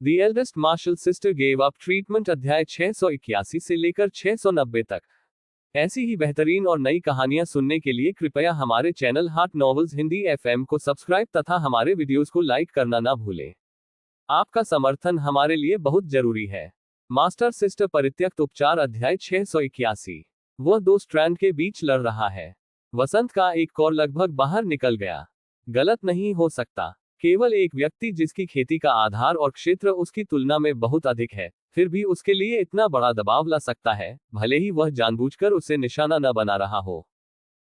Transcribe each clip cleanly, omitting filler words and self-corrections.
The eldest martial sister gave up treatment अध्याय 681 से लेकर 690 तक। ऐसी ही बेहतरीन और नई कहानियां सुनने के लिए कृपया हमारे channel heart novels Hindi FM को सब्सक्राइब तथा हमारे वीडियोस को लाइक करना ना भूलें। आपका समर्थन हमारे लिए बहुत जरूरी है। मास्टर सिस्टर परित्यक्त उपचार अध्याय 681। वह दो स्ट्रैंड के बीच लड़ रहा है। वसंत का एक कौर लगभग बाहर निकल गया। गलत नहीं हो सकता। केवल एक व्यक्ति जिसकी खेती का आधार और क्षेत्र उसकी तुलना में बहुत अधिक है, फिर भी उसके लिए इतना बड़ा दबाव ला सकता है, भले ही वह जानबूझकर उसे निशाना न बना रहा हो।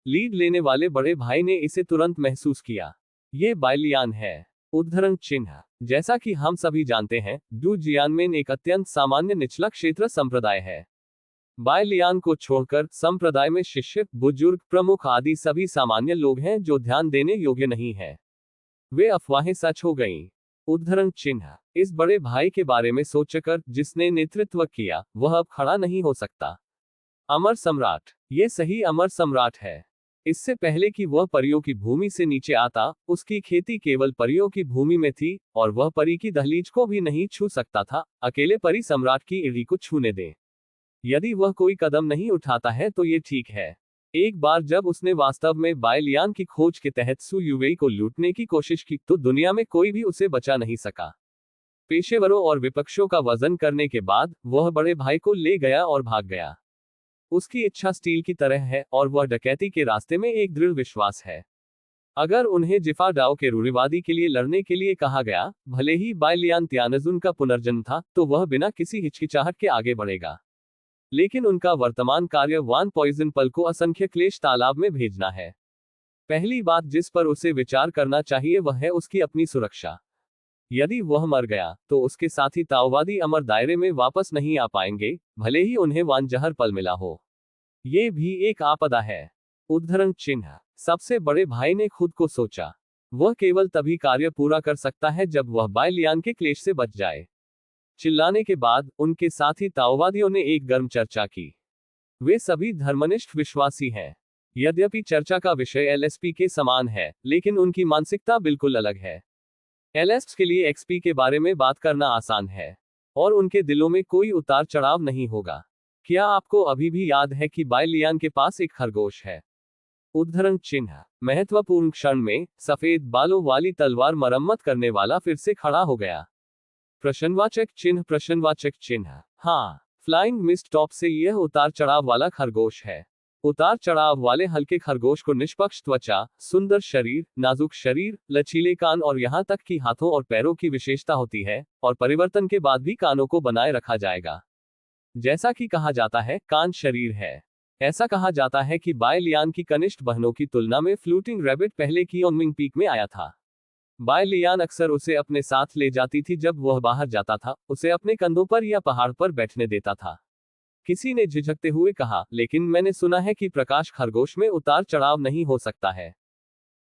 लीड लेने वाले बड़े भाई ने इसे तुरंत महसूस किया। ये बायलियान है। उद्धरण चिन्ह। जैसा कि हम सभी जानते हैं, डू जियानमेन एक अत्यंत सामान्य निचला क्षेत्र संप्रदाय है। बायलियान को छोड़कर संप्रदाय में शिष्य, बुजुर्ग, प्रमुख आदि सभी सामान्य लोग हैं जो ध्यान देने योग्य नहीं है। वे अफवाहें सच हो गईं। उद्धरण चिन्ह। इस बड़े भाई के बारे में सोचकर जिसने नेतृत्व किया, वह अब खड़ा नहीं हो सकता। अमर सम्राट। ये सही अमर सम्राट है। इससे पहले कि वह परियों की भूमि से नीचे आता, उसकी खेती केवल परियों की भूमि में थी, और वह परी की दहलीज को भी नहीं छू सकता था, अकेले परी सम्राट की एड़ी को छूने दें। यदि वह कोई कदम नहीं उठाता है तो ये ठीक है। एक बार जब उसने वास्तव में बायलियान की खोज के तहत सु युवेई को लूटने की कोशिश की, तो दुनिया में कोई भी उसे बचा नहीं सका। पेशेवरों और विपक्षों का वजन करने के बाद वह बड़े भाई को ले गया और भाग गया। उसकी इच्छा स्टील की तरह है, और वह डकैती के रास्ते में एक दृढ़ विश्वास है। अगर उन्हें जिफा डाओ के रूढ़िवादी के लिए लड़ने के लिए कहा गया, भले ही बायलियान त्यानजुन का पुनर्जन्म था, तो वह बिना किसी हिचकिचाहट के आगे बढ़ेगा। लेकिन उनका वर्तमान कार्य वान पॉइजन पल को असंख्य क्लेश तालाब में भेजना है। पहली बात जिस पर उसे विचार करना चाहिए वह है उसकी अपनी सुरक्षा। यदि वह मर गया, तो उसके साथी ताओवादी अमर दायरे में वापस नहीं आ पाएंगे, भले ही उन्हें वान जहर पल मिला हो। ये भी एक आपदा है। उद्धरण चिन्ह। सबसे बड़े भाई ने खुद को सोचा। वह केवल तभी कार्य पूरा कर सकता है जब वह बायलियान के क्लेश से बच जाए। चिल्लाने के बाद उनके साथी ताओवादियों ने एक गर्म चर्चा की। वे सभी धर्मनिष्ठ विश्वासी हैं। यद्यपि चर्चा का विषय एलएसपी के समान है, लेकिन उनकी मानसिकता बिल्कुल अलग है। एलएसपी के लिए एक्सपी के बारे में बात करना आसान है, और उनके दिलों में कोई उतार चढ़ाव नहीं होगा। क्या आपको अभी भी याद है कि बायलियान के पास एक खरगोश है? उद्धरण चिन्ह। महत्वपूर्ण क्षण में सफेद बालों वाली तलवार मरम्मत करने वाला फिर से खड़ा हो गया। प्रश्नवाचक चिन्ह। प्रश्नवाचक चिन्ह। हाँ, फ्लाइंग मिस्ट टॉप से यह उतार चढ़ाव वाला खरगोश है। उतार चढ़ाव वाले हल्के खरगोश को निष्पक्ष त्वचा, सुंदर शरीर, नाजुक शरीर, लचीले कान और यहां तक कि हाथों और पैरों की विशेषता होती है, और परिवर्तन के बाद भी कानों को बनाए रखा जाएगा। जैसा कि कहा जाता है, कान शरीर है। ऐसा कहा जाता है कि बायलियान की कनिष्ठ बहनों की तुलना में फ्लूटिंग रैबिट पहले की ओनमिंग पीक में आया था। बायलियान अक्सर उसे अपने साथ ले जाती थी जब वह बाहर जाता था, उसे अपने कंधों पर या पहाड़ पर बैठने देता था। किसी ने झिझकते हुए कहा, लेकिन मैंने सुना है कि प्रकाश खरगोश में उतार चढ़ाव नहीं हो सकता है।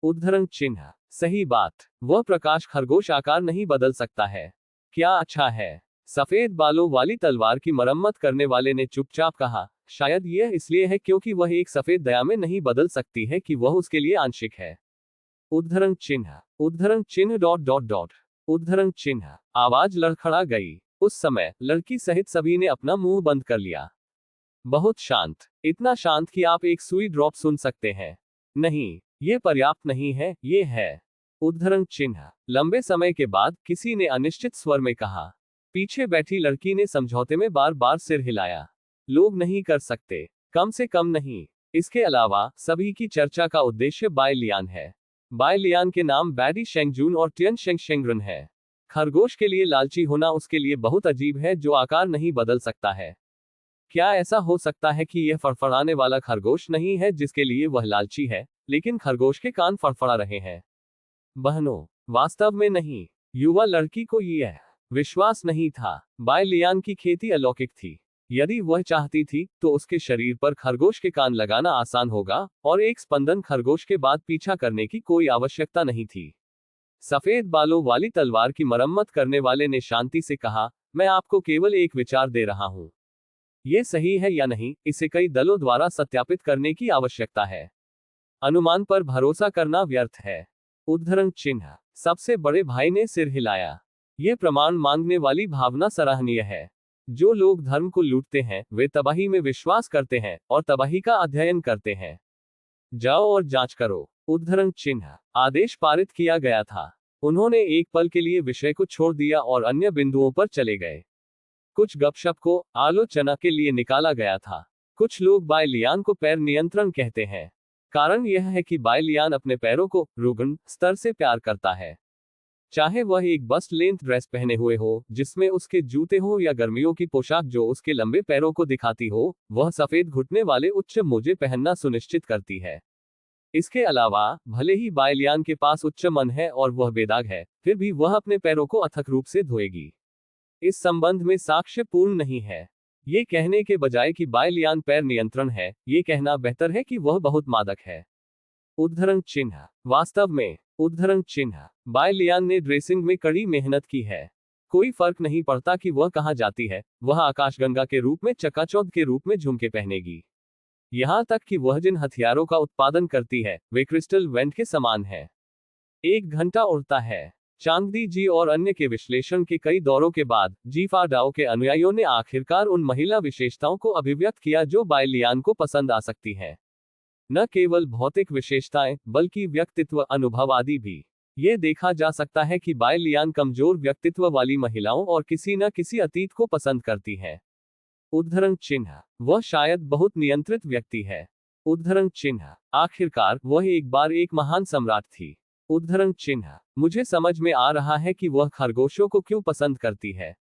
उद्धरण चिन्ह। सही बात। वह प्रकाश खरगोश आकार नहीं बदल सकता है। क्या अच्छा है। सफेद बालों वाली तलवार की मरम्मत करने वाले ने चुपचाप कहा, शायद यह इसलिए है क्योंकि वह एक सफेद दया में नहीं बदल सकती है कि वह उसके लिए आंशिक है। उद्धरण चिन्ह। उद्धरण चिन्ह डॉट डॉट डॉट। उद्धरण चिन्ह। आवाज लड़खड़ा गई। उस समय लड़की सहित सभी ने अपना मुंह बंद कर लिया। बहुत शांत। इतना शांत कि आप एक सुई ड्रॉप सुन सकते हैं। नहीं, यह पर्याप्त नहीं है, ये है। उद्धरण चिन्ह। लंबे समय के बाद किसी ने अनिश्चित स्वर में कहा। पीछे बैठी लड़की ने समझौते में बार बार सिर हिलाया। लोग नहीं कर सकते, कम से कम नहीं। इसके अलावा सभी की चर्चा का उद्देश्य बायलियान है। बायलियान के नाम बैडी शेंगजून और टियन शेंगशेंगरन है। खरगोश के लिए लालची होना उसके लिए बहुत अजीब है, जो आकार नहीं बदल सकता है। क्या ऐसा हो सकता है कि यह फड़फड़ाने वाला खरगोश नहीं है जिसके लिए वह लालची है, लेकिन खरगोश के कान फड़फड़ा रहे हैं? बहनों, वास्तव में नहीं। युवा लड़की को यह विश्वास नहीं था। बायलियान की खेती अलौकिक थी। यदि वह चाहती थी, तो उसके शरीर पर खरगोश के कान लगाना आसान होगा, और एक स्पंदन खरगोश के बाद पीछा करने की कोई आवश्यकता नहीं थी। सफेद बालों वाली तलवार की मरम्मत करने वाले ने शांति से कहा, मैं आपको केवल एक विचार दे रहा हूं। ये सही है या नहीं, इसे कई दलों द्वारा सत्यापित करने की आवश्यकता है। अनुमान पर भरोसा करना व्यर्थ है। उद्धरण चिन्ह। सबसे बड़े भाई ने सिर हिलाया। ये प्रमाण मांगने वाली भावना सराहनीय है। जो लोग धर्म को लूटते हैं वे तबाही में विश्वास करते हैं और तबाही का अध्ययन करते हैं। जाओ और जांच करो। उद्धरण चिन्ह। आदेश पारित किया गया था। उन्होंने एक पल के लिए विषय को छोड़ दिया और अन्य बिंदुओं पर चले गए। कुछ गपशप को आलोचना के लिए निकाला गया था। कुछ लोग बायलियान को पैर नियंत्रण कहते हैं। कारण यह है कि बायलियान अपने पैरों को रुग्ण स्तर से प्यार करता है। चाहे वह एक बस्ट लेंथ ड्रेस पहने हुए हो जिसमें उसके जूते हो या गर्मियों की पोशाक जो उसके लंबे पैरों को दिखाती हो, वह सफेद घुटने वाले उच्च मोजे पहनना सुनिश्चित करती है। इसके अलावा भले ही बायलियान के पास उच्च मन है और वह बेदाग है, फिर भी वह अपने पैरों को अथक रूप से धोएगी। इस संबंध में साक्ष्य पूर्ण नहीं है। ये कहने के बजाय कि बायलियान पैर नियंत्रण है, ये कहना बेहतर है कि वह बहुत मादक है। उद्धरण चिन्ह। वास्तव में उद्धरण चिन्ह बायलियान ने ड्रेसिंग में कड़ी मेहनत की है। कोई फर्क नहीं पड़ता कि वह कहां जाती है, वह आकाशगंगा के रूप में चकाचौंध के रूप में झुमके पहनेगी। यहां तक कि वह जिन हथियारों का उत्पादन करती है वे क्रिस्टल वेंट के समान है। 1 घंटा उड़ता है। चांगदी जी और अन्य के विश्लेषण के कई दौरों के बाद जीफा डाओ के अनुयायियों ने आखिरकार उन महिला विशेषताओं को अभिव्यक्त किया जो बायलियान को पसंद आ सकती हैं। न केवल भौतिक विशेषताएं बल्कि व्यक्तित्व अनुभव आदि भी। ये देखा जा सकता है कि बायलियान कमजोर व्यक्तित्व वाली महिलाओं और किसी न किसी अतीत को पसंद करती है। उद्धरण चिन्ह। वह शायद बहुत नियंत्रित व्यक्ति है। उद्धरण चिन्ह। आखिरकार वह एक बार एक महान सम्राट थी। उद्धरण चिन्ह। मुझे समझ में आ रहा है कि वह खरगोशों को क्यों पसंद करती है।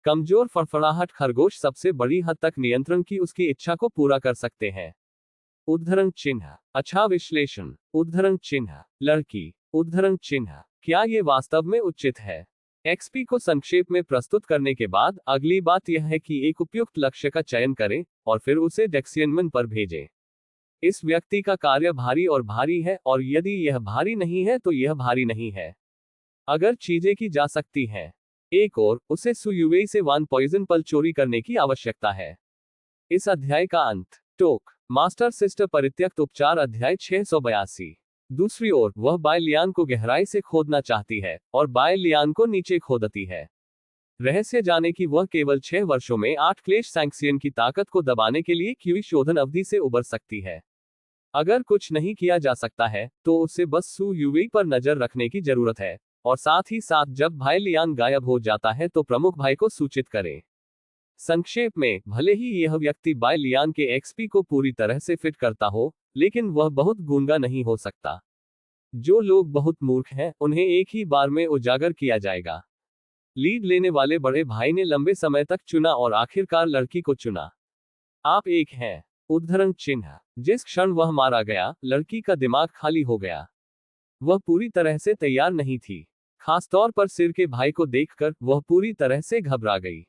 कमजोर फड़फड़ाहट खरगोश सबसे बड़ी हद तक नियंत्रण की उसकी इच्छा को पूरा कर सकते हैं। उद्धरण चिन्ह। अच्छा विश्लेषण। उद्धरण चिन्ह। लड़की। उद्धरण चिन्ह। क्या ये वास्तव में उचित है? एक्सपी को संक्षेप में प्रस्तुत करने के बाद अगली बात यह है कि एक उपयुक्त लक्ष्य का चयन करें और फिर उसे डेक्सियनमन पर भेजें। इस व्यक्ति का कार्य भारी और भारी है और यदि यह भारी नहीं है तो यह भारी नहीं है। अगर चीजें की जा सकती हैं। एक और उसे सुयुवेई से 1 पॉइजन पल चोरी करने की आवश्यकता है। इस अध्याय का अंत। टोक मास्टर सिस्टर परित्यक्त उपचार अध्याय 682। दूसरी ओर वह बायलियान को गहराई से खोदना चाहती है और बायलियान को नीचे खोदती है। रहस्य जाने कि वह केवल 6 वर्षों में 8 क्लेश सैंक्सियन की ताकत को दबाने के लिए क्यूई शोधन अवधि से उबर सकती है। अगर कुछ नहीं किया जा सकता है तो उसे बस सू यूवी पर नजर रखने की जरूरत है और साथ ही साथ जब बायलियान गायब हो जाता है तो प्रमुख भाई को सूचित करें। संक्षेप में, भले ही यह व्यक्ति बायलियान के एक्सपी को पूरी तरह से फिट करता हो, लेकिन वह बहुत गूंगा नहीं हो सकता। जो लोग बहुत मूर्ख हैं उन्हें एक ही बार में उजागर किया जाएगा। लीड लेने वाले बड़े भाई ने लंबे समय तक चुना और आखिरकार लड़की को चुना। आप एक हैं। उद्धरण चिन्ह। जिस क्षण वह मारा गया, लड़की का दिमाग खाली हो गया। वह पूरी तरह से तैयार नहीं थी। खासतौर पर सिर के भाई को देखकर वह पूरी तरह से घबरा गई।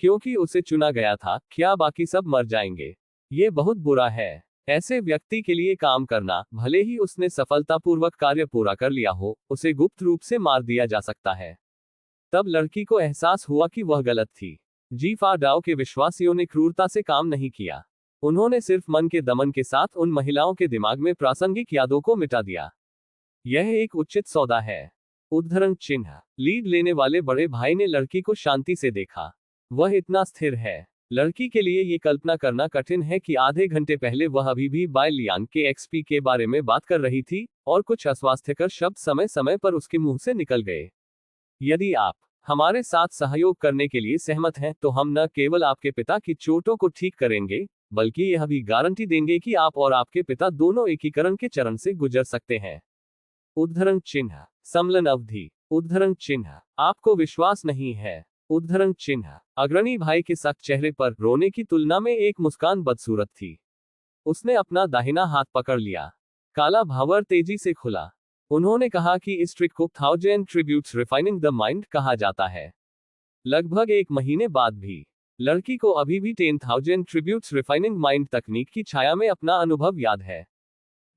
क्योंकि उसे चुना गया था, क्या बाकी सब मर जाएंगे? ये बहुत बुरा है। ऐसे व्यक्ति के लिए काम करना, भले ही उसने सफलतापूर्वक कार्य पूरा कर लिया हो, उसे गुप्त रूप से मार दिया जा सकता है। तब लड़की को एहसास हुआ कि वह गलत थी। जीफा डाओ के विश्वासियों ने क्रूरता से काम नहीं किया। उन्होंने सिर्फ मन के दमन के साथ उन महिलाओं के दिमाग में प्रासंगिक यादों को मिटा दिया। यह एक उचित सौदा है। उद्धरण चिन्ह। लीड लेने वाले बड़े भाई ने लड़की को शांति से देखा। वह इतना स्थिर है। लड़की के लिए ये कल्पना करना कठिन है कि आधे घंटे पहले वह अभी भी बायलियान के एक्सपी के बारे में बात कर रही थी और कुछ अस्वास्थ्यकर शब्द समय समय पर उसके मुंह से निकल गए। यदि आप हमारे साथ सहयोग करने के लिए सहमत हैं तो हम न केवल आपके पिता की चोटों को ठीक करेंगे, बल्कि यह भी गारंटी देंगे कि आप और आपके पिता दोनों एकीकरण के चरण से गुजर सकते हैं। उद्धरण चिन्ह। सम्मेलन अवधि। उद्धरण चिन्ह। आपको विश्वास नहीं है। उद्धरण चिन्ह। अग्रणी भाई के सख्त चेहरे पर रोने की तुलना में एक मुस्कान बदसूरत थी। उसने अपना दाहिना हाथ पकड़ लिया। काला भंवर तेजी से खुला। उन्होंने कहा कि इस ट्रिक को 1000 ट्रिब्यूट्स रिफाइनिंग द माइंड कहा जाता है। लगभग 1 महीने बाद भी लड़की को अभी भी 10,000 ट्रिब्यूट्स रिफाइनिंग माइंड तकनीक की छाया में अपना अनुभव याद है।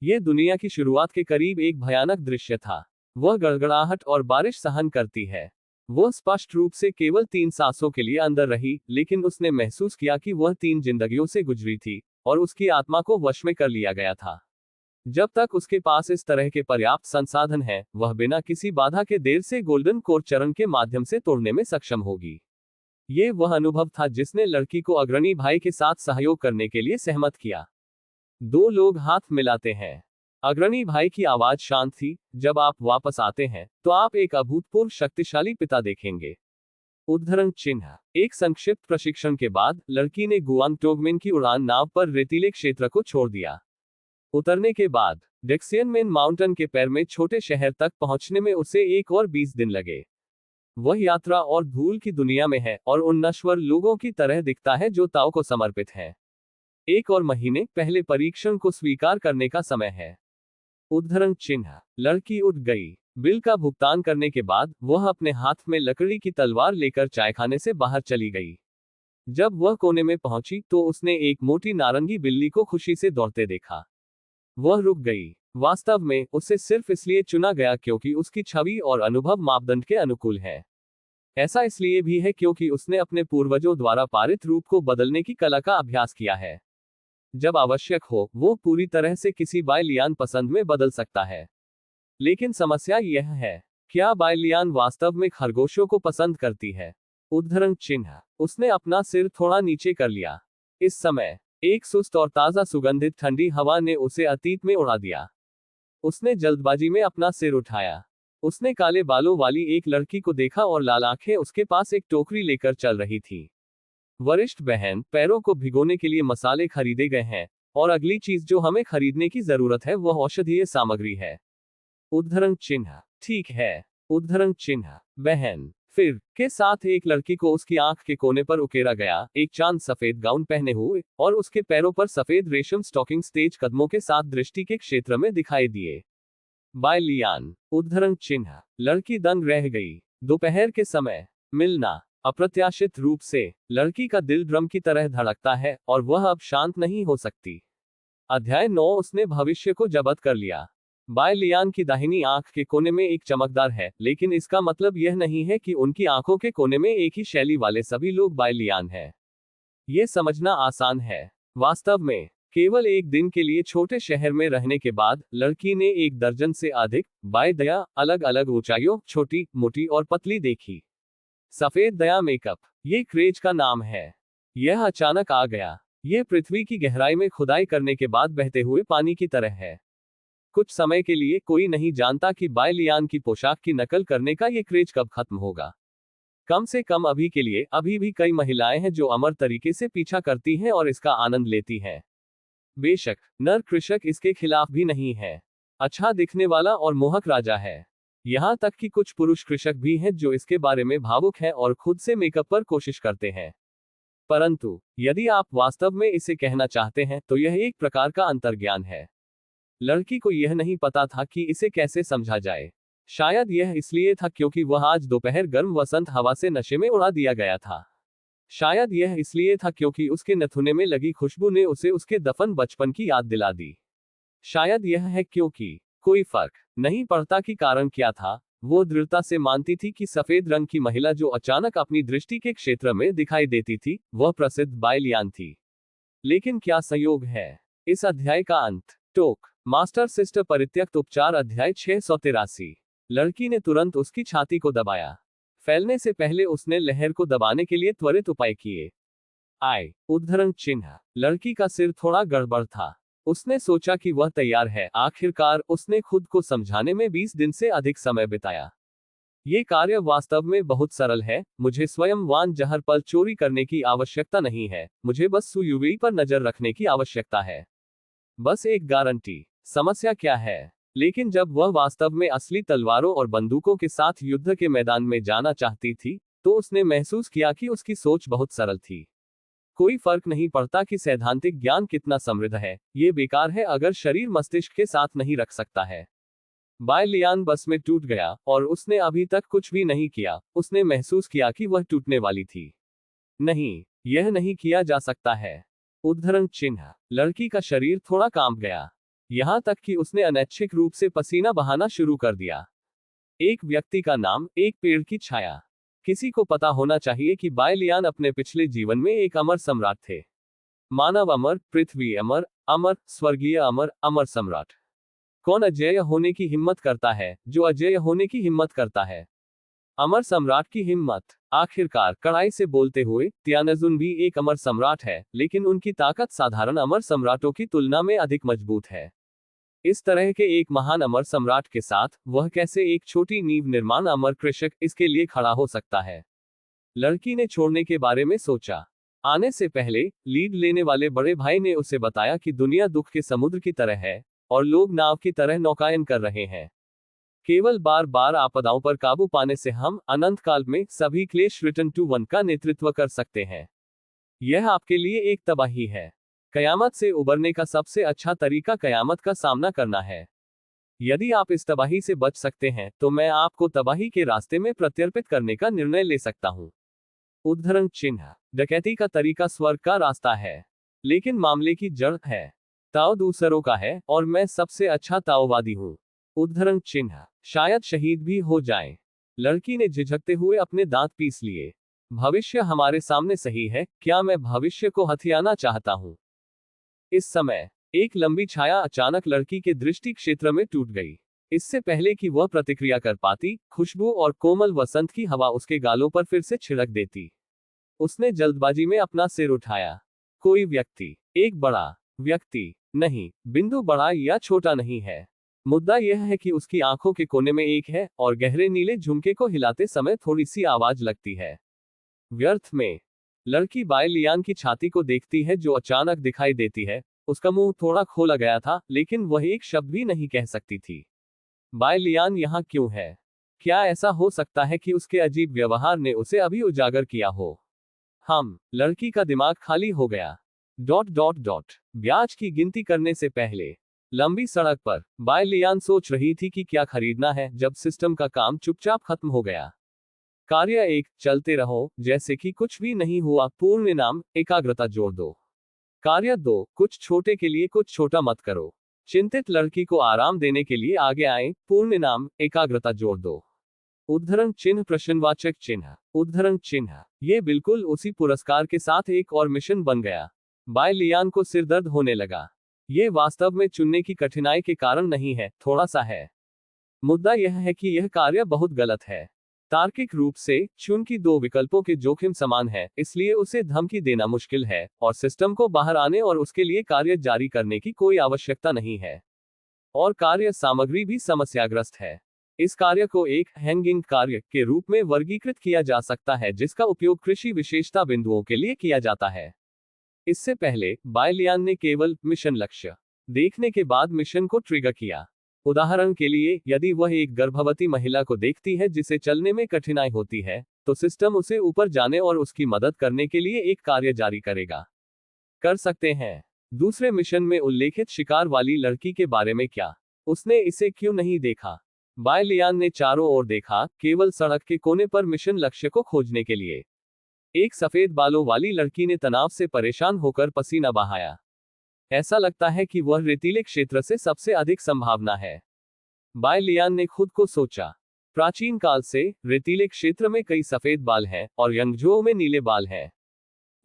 यह दुनिया की शुरुआत के करीब एक भयानक दृश्य था। वह गड़गड़ाहट और बारिश सहन करती है। वह स्पष्ट रूप से केवल 3 सांसों के लिए अंदर रही, लेकिन उसने महसूस किया कि वह 3 जिंदगियों से गुजरी थी और उसकी आत्मा को वश में कर लिया गया था। जब तक उसके पास इस तरह के पर्याप्त संसाधन हैं, वह बिना किसी बाधा के देर से गोल्डन कोर चरण के माध्यम से तोड़ने में सक्षम होगी। ये वह अनुभव था जिसने लड़की को अग्रणी भाई के साथ सहयोग करने के लिए सहमत किया। दो लोग हाथ मिलाते हैं। अग्रणी भाई की आवाज शांत थी, जब आप वापस आते हैं तो आप एक अभूतपूर्व शक्तिशाली पिता देखेंगे। उद्धरण चिन्ह। एक संक्षिप्त प्रशिक्षण के बाद लड़की ने गुआंग टोगमिन की उड़ान नाव पर रेतीले क्षेत्र को छोड़ दिया। उतरने के बाद डेक्सियनमेन माउंटेन के पैर में छोटे शहर तक पहुंचने में उसे 1 और 20 दिन लगे। वह यात्रा और धूल की दुनिया में है और उन नश्वर लोगों की तरह दिखता है जो ताओ को समर्पित है। 1 और महीने पहले परीक्षण को स्वीकार करने का समय है। उद्धरण चिन्ह। लड़की उठ गई। बिल का भुगतान करने के बाद वह अपने हाथ में लकड़ी की तलवार लेकर चायखाने से बाहर चली गई। जब वह कोने में पहुंची तो उसने एक मोटी नारंगी बिल्ली को खुशी से दौड़ते देखा। वह रुक गई। वास्तव में उसे सिर्फ इसलिए चुना गया क्योंकि उसकी छवि और अनुभव मापदंड के अनुकूल है। ऐसा इसलिए भी है क्योंकि उसने अपने पूर्वजों द्वारा पारित रूप को बदलने की कला का अभ्यास किया है। जब आवश्यक हो, वो पूरी तरह से किसी बायलियान पसंद में बदल सकता है। लेकिन समस्या यह है, क्या बायलियान वास्तव में खरगोशों को पसंद करती है? उद्धरण चिन्ह। उसने अपना सिर थोड़ा नीचे कर लिया। इस समय एक सुस्त और ताजा सुगंधित ठंडी हवा ने उसे अतीत में उड़ा दिया। उसने जल्दबाजी में अपना सिर उठाया। उसने काले बालों वाली एक लड़की को देखा और लाल आंखें उसके पास एक टोकरी लेकर चल रही थी। वरिष्ठ बहन, पैरों को भिगोने के लिए मसाले खरीदे गए हैं और अगली चीज जो हमें खरीदने की जरूरत है वह औषधीय सामग्री है। उद्धरण चिन्ह। ठीक है। उद्धरण चिन्ह। बहन। फिर के साथ एक लड़की को उसकी आंख के कोने पर उकेरा गया, एक चांद सफेद गाउन पहने हुए और उसके पैरों पर सफेद रेशम स्टॉकिंग्स तेज कदमों के साथ दृष्टि के क्षेत्र में दिखाई दिए। बायलियान। उद्धरण चिन्ह। लड़की दंग रह गई। दोपहर के समय मिलना। अप्रत्याशित रूप से लड़की का दिल ड्रम की तरह धड़कता है और वह अब शांत नहीं हो सकती। अध्याय 9। उसने भविष्य को जब्त कर लिया। बायलियान की दाहिनी आंख के कोने में एक चमकदार है, लेकिन इसका मतलब यह नहीं है कि उनकी आंखों के कोने में एक ही शैली वाले सभी लोग बायलियान हैं। यह समझना आसान है। वास्तव में केवल एक दिन के लिए छोटे शहर में रहने के बाद लड़की ने 1 दर्जन से अधिक बाय दया अलग अलग ऊंचाइयों, छोटी, मोटी और पतली देखी। सफेद दया मेकअप, ये क्रेज का नाम है। यह अचानक आ गया। यह पृथ्वी की गहराई में खुदाई करने के बाद बहते हुए पानी की तरह है। कुछ समय के लिए कोई नहीं जानता कि बायलियान की पोशाक की नकल करने का यह क्रेज कब खत्म होगा। कम से कम अभी के लिए अभी भी कई महिलाएं हैं जो अमर तरीके से पीछा करती हैं और इसका आनंद लेती हैं। बेशक नर कृषक इसके खिलाफ भी नहीं है। अच्छा दिखने वाला और मोहक राजा है। यहां तक कि कुछ पुरुष कृषक भी हैं जो इसके बारे में भावुक हैं और खुद से मेकअप पर कोशिश करते हैं। परंतु यदि आप वास्तव में इसे कहना चाहते हैं तो यह एक प्रकार का अंतर्ज्ञान है। लड़की को यह नहीं पता था कि इसे कैसे समझा जाए। शायद यह इसलिए था क्योंकि वह आज दोपहर गर्म वसंत हवा से नशे में उड़ा दिया गया था। शायद यह इसलिए था क्योंकि उसके नथुने में लगी खुशबू ने उसे उसके दफन बचपन की याद दिला दी। शायद यह है क्योंकि कोई फर्क नहीं पड़ता कि कारण क्या था, वो दृढ़ता से मानती थी कि सफेद रंग की महिला जो अचानक अपनी दृष्टि के क्षेत्र में दिखाई देती थी, वह प्रसिद्ध बायलियान थी। लेकिन क्या संयोग है। इस अध्याय का अंत। टोक मास्टर सिस्टर परित्यक्त उपचार। अध्याय 683। लड़की ने तुरंत उसकी छाती को दबाया। फैलने से पहले उसने लहर को दबाने के लिए त्वरित उपाय किए। उद्धरण चिन्ह। लड़की का सिर थोड़ा गड़बड़ था। उसने सोचा कि वह तैयार है। आखिरकार उसने खुद को समझाने में 20 दिन से अधिक समय बिताया। ये कार्य वास्तव में बहुत सरल है। मुझे स्वयं वान जहर पल चोरी करने की आवश्यकता नहीं है। मुझे बस सुयुवी पर नजर रखने की आवश्यकता है। बस एक गारंटी। समस्या क्या है? लेकिन जब वह वास्तव में असली तलवारों और बंदूकों के साथ युद्ध के मैदान में जाना चाहती थी, तो उसने महसूस किया कि उसकी सोच बहुत सरल थी। कोई फर्क नहीं पड़ता कि सैद्धांतिक ज्ञान कितना समृद्ध है, ये बेकार है अगर शरीर मस्तिष्क के साथ नहीं रख सकता है। बायलियान बस में टूट गया और उसने अभी तक कुछ भी नहीं किया। उसने महसूस किया कि वह टूटने वाली थी। नहीं, यह नहीं किया जा सकता है। उद्धरण चिन्ह। लड़की का शरीर थोड़ा कांप गया। यहां तक कि उसने अनैच्छिक रूप से पसीना बहाना शुरू कर दिया। एक व्यक्ति का नाम, एक पेड़ की छाया। किसी को पता होना चाहिए कि बायलियान अपने पिछले जीवन में एक अमर सम्राट थे। मानव अमर, पृथ्वी अमर, अमर, स्वर्गीय अमर, अमर सम्राट। कौन अजेय होने की हिम्मत करता है? जो अजेय होने की हिम्मत करता है। अमर सम्राट की हिम्मत। आखिरकार कड़ाई से बोलते हुए, त्यानजुन भी एक अमर सम्राट है, लेकिन उनकी ताकत साधारण अमर सम्राटों की तुलना में अधिक मजबूत है। इस तरह के एक महान अमर सम्राट के साथ वह कैसे एक छोटी नींव निर्माण अमर कृषक इसके लिए खड़ा हो सकता है? लड़की ने छोड़ने के बारे में सोचा। आने से पहले लीड लेने वाले बड़े भाई ने उसे बताया कि दुनिया दुख के समुद्र की तरह है और लोग नाव की तरह नौकायन कर रहे हैं। केवल बार बार आपदाओं पर काबू पाने से हम अनंत काल में सभी क्लेश रिटर्न टू वन का नेतृत्व कर सकते हैं। यह आपके लिए एक तबाही है। कयामत से उबरने का सबसे अच्छा तरीका कयामत का सामना करना है। यदि आप इस तबाही से बच सकते हैं तो मैं आपको तबाही के रास्ते में प्रत्यर्पित करने का निर्णय ले सकता हूं। उद्धरण चिन्ह। डकैती का तरीका स्वर्ग का रास्ता है, लेकिन मामले की जड़ है। ताओ दूसरों का है और मैं सबसे अच्छा ताओवादी हूं। उद्धरण चिन्ह। शायद शहीद भी हो जाएं। लड़की ने झिझकते हुए अपने दांत पीस लिए। भविष्य हमारे सामने सही है, क्या मैं भविष्य को हथियाना चाहता हूं? इस समय एक लंबी छाया अचानक लड़की के दृष्टि क्षेत्र में टूट गई। इससे पहले कि वह प्रतिक्रिया कर पाती, खुशबू और कोमल वसंत की हवा उसके गालों पर फिर से छिड़क देती। उसने जल्दबाजी में अपना सिर उठाया। कोई व्यक्ति, एक बड़ा व्यक्ति नहीं, बिंदु बड़ा या छोटा नहीं है। मुद्दा यह है कि उसकी आंखों के कोने में एक है और गहरे नीले झुमके को हिलाते समय थोड़ी सी आवाज लगती है। व्यर्थ में। लड़की बाय लियान की छाती को देखती है जो अचानक दिखाई देती है। उसका मुंह थोड़ा खोला गया था, लेकिन वह एक शब्द भी नहीं कह सकती थी। बाय लियान यहाँ क्यों है? क्या ऐसा हो सकता है कि उसके अजीब व्यवहार ने उसे अभी उजागर किया हो? लड़की का दिमाग खाली हो गया। ब्याज की गिनती करने से पहले लंबी सड़क पर बाय लियान सोच रही थी कि क्या खरीदना है जब सिस्टम का काम चुपचाप खत्म हो गया। कार्य 1, चलते रहो जैसे कि कुछ भी नहीं हुआ, पूर्ण नाम, एकाग्रता जोड़ दो। कार्य 2, कुछ छोटे के लिए कुछ छोटा मत करो। चिंतित लड़की को आराम देने के लिए आगे आए, पूर्ण नाम, एकाग्रता जोड़ दो। उद्धरण चिन्ह प्रश्नवाचक चिन्ह। उद्धरण चिन्ह। ये बिल्कुल उसी पुरस्कार के साथ एक और मिशन बन गया। बाय लियान को सिरदर्द होने लगा। ये वास्तव में चुनने की कठिनाई के कारण नहीं है, थोड़ा सा है। मुद्दा यह है कि यह कार्य बहुत गलत है। तार्किक रूप से चुन की 2 विकल्पों के जोखिम समान है, इसलिए उसे धमकी देना मुश्किल है और सिस्टम को बाहर आने और उसके लिए कार्य जारी करने की कोई आवश्यकता नहीं है। और कार्य सामग्री भी समस्याग्रस्त है। इस कार्य को एक हैंगिंग कार्य के रूप में वर्गीकृत किया जा सकता है जिसका उपयोग कृषि विशेषता बिंदुओं के लिए किया जाता है। इससे पहले बाय लियान ने केवल मिशन लक्ष्य देखने के बाद मिशन को ट्रिगर किया। उदाहरण के लिए, यदि वह एक गर्भवती महिला को देखती है जिसे चलने में कठिनाई होती है, तो सिस्टम उसे ऊपर जाने और उसकी मदद करने के लिए एक कार्य जारी करेगा। कर सकते हैं। दूसरे मिशन में उल्लेखित शिकार वाली लड़की के बारे में क्या? उसने इसे क्यों नहीं देखा? बाय लियान ने चारों ओर देखा, केवल सड़क के कोने पर मिशन लक्ष्य को खोजने के लिए। एक सफेद बालों वाली लड़की ने तनाव से परेशान होकर पसीना बहाया। ऐसा लगता है कि वह रेतीले क्षेत्र से सबसे अधिक संभावना है। बाय लियान ने खुद को सोचा। प्राचीन काल से रेतीले क्षेत्र में कई सफेद बाल हैं और यंगझोउ में नीले बाल हैं,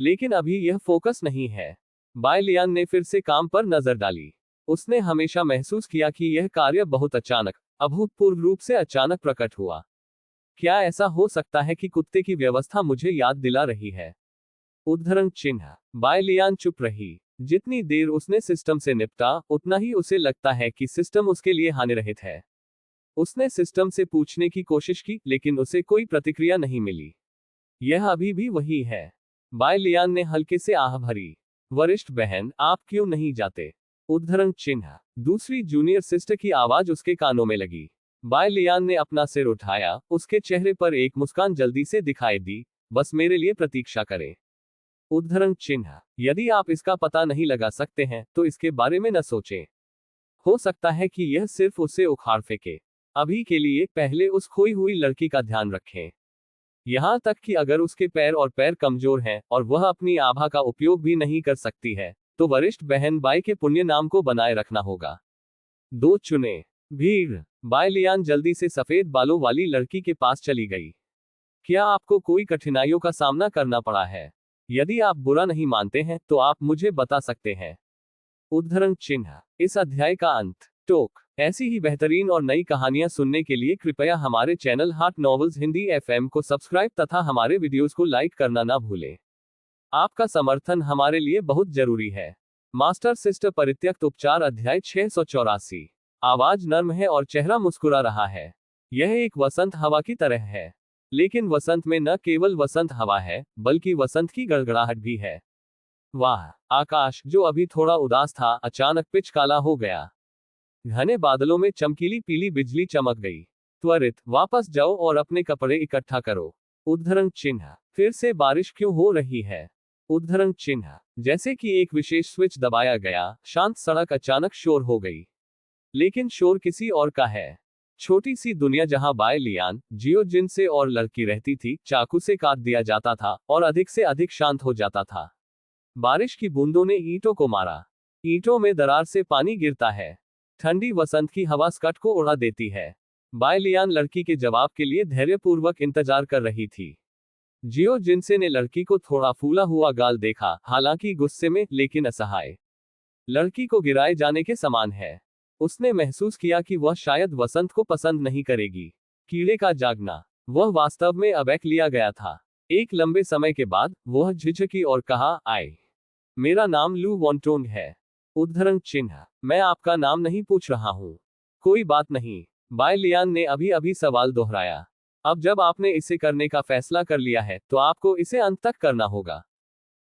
लेकिन अभी यह फोकस नहीं है। बाय लियान ने फिर से काम पर नजर डाली। उसने हमेशा महसूस किया कि यह कार्य बहुत अचानक, अभूतपूर्व रूप से अचानक प्रकट हुआ। क्या ऐसा हो सकता है कि कुत्ते की व्यवस्था मुझे याद दिला रही है? उद्धरण चिन्ह। बाय लियान चुप रही। जितनी देर उसने सिस्टम से निपटा, उतना ही उसे लगता है कि सिस्टम उसके लिए हानिरहित है। उसने सिस्टम से पूछने की कोशिश की, लेकिन उसे कोई प्रतिक्रिया नहीं मिली। यह अभी भी वही है। बाय लियान ने हल्के से आह भरी। वरिष्ठ बहन, आप क्यों नहीं जाते? उद्धरण चिन्ह। दूसरी जूनियर सिस्टर की आवाज उसके कानों में लगी। बाय लियान ने अपना सिर उठाया, उसके चेहरे पर एक मुस्कान जल्दी से दिखाई दी। बस मेरे लिए प्रतीक्षा करें। उद्धरण चिन्ह। यदि आप इसका पता नहीं लगा सकते हैं, तो इसके बारे में न सोचें। हो सकता है कि यह सिर्फ उसे उखाड़ फेंके। अभी के लिए पहले उस खोई हुई लड़की का ध्यान रखें। यहां तक कि अगर उसके पैर और पैर कमजोर हैं और वह अपनी आभा का उपयोग भी नहीं कर सकती है, तो वरिष्ठ बहन बाय के पुण्य नाम को बनाए रखना होगा। 2 चुने। भीड़। बाय लियान जल्दी से सफेद बालों वाली लड़की के पास चली गई। क्या आपको कोई कठिनाइयों का सामना करना पड़ा है? यदि आप बुरा नहीं मानते हैं, तो आप मुझे बता सकते हैं। उद्धरण चिन्ह। इस अध्याय का अंत। टोक। ऐसी ही बेहतरीन और नई कहानियां सुनने के लिए कृपया हमारे चैनल हाट नॉवेल्स हिंदी एफएम को सब्सक्राइब तथा हमारे वीडियोस को लाइक करना ना भूलें। आपका समर्थन हमारे लिए बहुत जरूरी है। मास्टर सिस्टर परित्यक्त उपचार अध्याय 684। आवाज नर्म है और चेहरा मुस्कुरा रहा है। यह एक वसंत हवा की तरह है। लेकिन वसंत में न केवल वसंत हवा है, बल्कि वसंत की गड़गड़ाहट भी है। वाह! आकाश, जो अभी थोड़ा उदास था, अचानक पिच काला हो गया। घने बादलों में चमकीली पीली बिजली चमक गई। त्वरित वापस जाओ और अपने कपड़े इकट्ठा करो। उद्धरण चिन्ह। फिर से बारिश क्यों हो रही है? उद्धरण चिन्ह। जैसे कि एक विशेष स्विच दबाया गया, शांत सड़क अचानक शोर हो गई। लेकिन शोर किसी और का है। छोटी सी दुनिया जहां बाय लियान, जियो जिनसे और लड़की रहती थी, चाकू से काट दिया जाता था और अधिक से अधिक शांत हो जाता था। बारिश की बूंदों ने ईंटों को मारा। ईंटों में दरार से पानी गिरता है। ठंडी वसंत की हवा स्कर्ट को उड़ा देती है। बाय लियान लड़की के जवाब के लिए धैर्यपूर्वक इंतजार कर रही थी। जियो जिनसे ने लड़की को थोड़ा फूला हुआ गाल देखा, हालांकि गुस्से में, लेकिन असहाय। लड़की को गिराए जाने के समान है। उसने महसूस किया कि वह शायद वसंत को पसंद नहीं करेगी। कीड़े का जागना। वह वास्तव में अबैक लिया गया था। एक लंबे समय के बाद वह झिझकी और कहा, आए। मेरा नाम लू वॉन्टोंग है। उद्धरण चिन्ह। मैं आपका नाम नहीं पूछ रहा हूं। कोई बात नहीं। बाय लियान ने अभी अभी सवाल दोहराया। अब जब आपने इसे करने का फैसला कर लिया है, तो आपको इसे अंत तक करना होगा।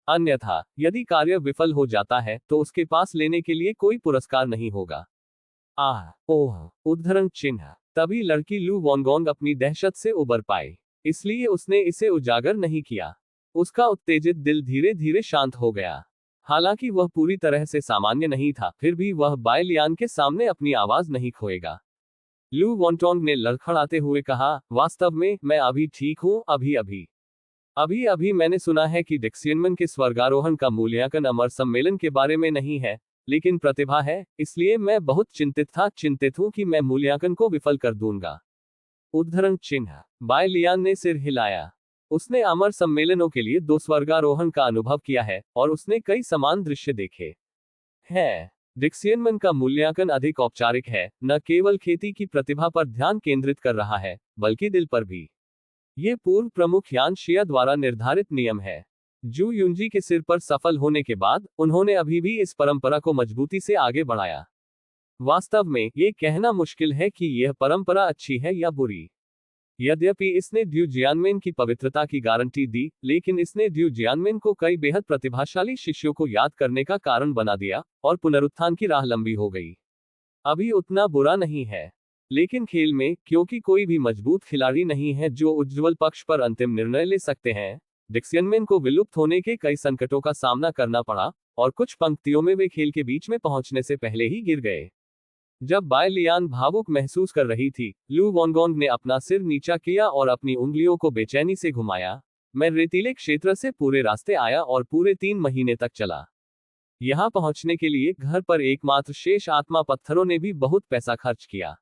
अन्यथा, यदि कार्य विफल हो जाता है, तो उसके पास लेने के लिए कोई पुरस्कार नहीं होगा। ओह! उद्धरण चिन्ह। तभी लड़की लू वॉन्गोंग अपनी दहशत से उबर पाई। इसलिए उसने इसे उजागर नहीं किया। उसका उत्तेजित दिल धीरे धीरे शांत हो गया। हालांकि वह पूरी तरह से सामान्य नहीं था, फिर भी वह बाय लियान के सामने अपनी आवाज नहीं खोएगा। लू वॉन्टोंग ने लड़खड़ाते हुए कहा, वास्तव में, मैं अभी ठीक हूं, अभी अभी मैंने सुना है कि डिक्सियनमैन के स्वर्गारोहण का मूल्यांकन अमर सम्मेलन के बारे में नहीं है, लेकिन प्रतिभा है, इसलिए मैं बहुत चिंतित हूं कि मैं मूल्यांकन को विफल कर दूंगा। उद्धरण चिन्ह। बाय लियान ने सिर हिलाया। उसने अमर सम्मेलनों के लिए 2 स्वर्गारोहण का अनुभव किया है, और उसने कई समान दृश्य देखे हैं। डिक्सियनमैन का मूल्यांकन अधिक औपचारिक है, न केवल खेती की प्रतिभा पर ध्यान केंद्रित कर रहा है, बल्कि दिल पर भी। ये पूर्व प्रमुख यान शिया द्वारा निर्धारित नियम है। जू युंजी के सिर पर सफल होने के बाद, उन्होंने अभी भी इस परंपरा को मजबूती से आगे बढ़ाया। वास्तव में, ये कहना मुश्किल है कि यह परंपरा अच्छी है या बुरी। यद्यपि इसने ड्यू जियानमेन की पवित्रता की गारंटी दी, लेकिन इसने ड्यू जियानमेन को कई बेहद प्रतिभाशाली शिष्यों को याद करने का कारण बना दिया, और पुनरुत्थान की राह लंबी हो गई। अभी उतना बुरा नहीं है। लेकिन खेल में, क्योंकि कोई भी मजबूत खिलाड़ी नहीं है जो उज्ज्वल पक्ष पर अंतिम निर्णय ले सकते हैं, डिक्सियनमेन को विलुप्त होने के कई संकटों का सामना करना पड़ा, और कुछ पंक्तियों में वे खेल के बीच में पहुंचने से पहले ही गिर गए। जब बाय लियान भावुक महसूस कर रही थी, लू वॉन्गोंग ने अपना सिर नीचा किया और अपनी उंगलियों को बेचैनी से घुमाया। मैं रेतीले क्षेत्र से पूरे रास्ते आया और पूरे 3 महीने तक चला। यहां पहुंचने के लिए घर पर एकमात्र शेष आत्मा पत्थरों ने भी बहुत पैसा खर्च किया।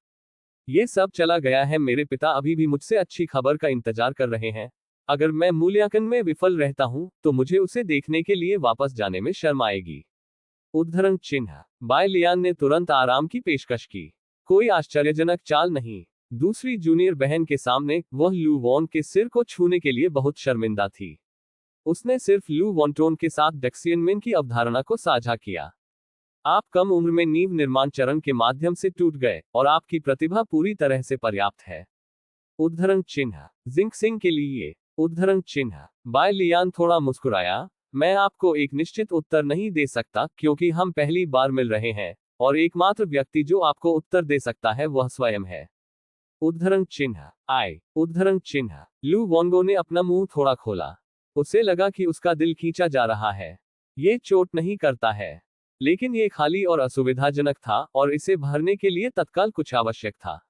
ये सब चला गया है। मेरे पिता अभी भी मुझसे अच्छी खबर का इंतजार कर रहे हैं। अगर मैं मूल्यांकन में विफल रहता हूं, तो मुझे उसे देखने के लिए वापस जाने में शर्म आएगी। उद्धरण चिन्ह। बाय लियान ने तुरंत आराम की पेशकश की। कोई आश्चर्यजनक चाल नहीं। दूसरी जूनियर बहन के सामने, वह लू वॉन के सिर को छूने के लिए बहुत शर्मिंदा थी। उसने सिर्फ लू वॉन्टोन के साथ डिक्सियनमैन की अवधारणा को साझा किया। आप कम उम्र में नींव निर्माण चरण के माध्यम से टूट गए, और आपकी प्रतिभा पूरी तरह से पर्याप्त है। उद्धरण चिन्ह। जिंग सिंह के लिए। उद्धरण चिन्ह। बाय लियान थोड़ा मुस्कुराया। मैं आपको एक निश्चित उत्तर नहीं दे सकता, क्योंकि हम पहली बार मिल रहे हैं, और एकमात्र व्यक्ति जो आपको उत्तर दे सकता है वह स्वयं है। उद्धरण चिन्ह। उद्धरण चिन्ह। लू वॉन्गो ने अपना मुंह थोड़ा खोला। उसे लगा कि उसका दिल खींचा जा रहा है। ये चोट नहीं करता है, लेकिन ये खाली और असुविधाजनक था, और इसे भरने के लिए तत्काल कुछ आवश्यक था।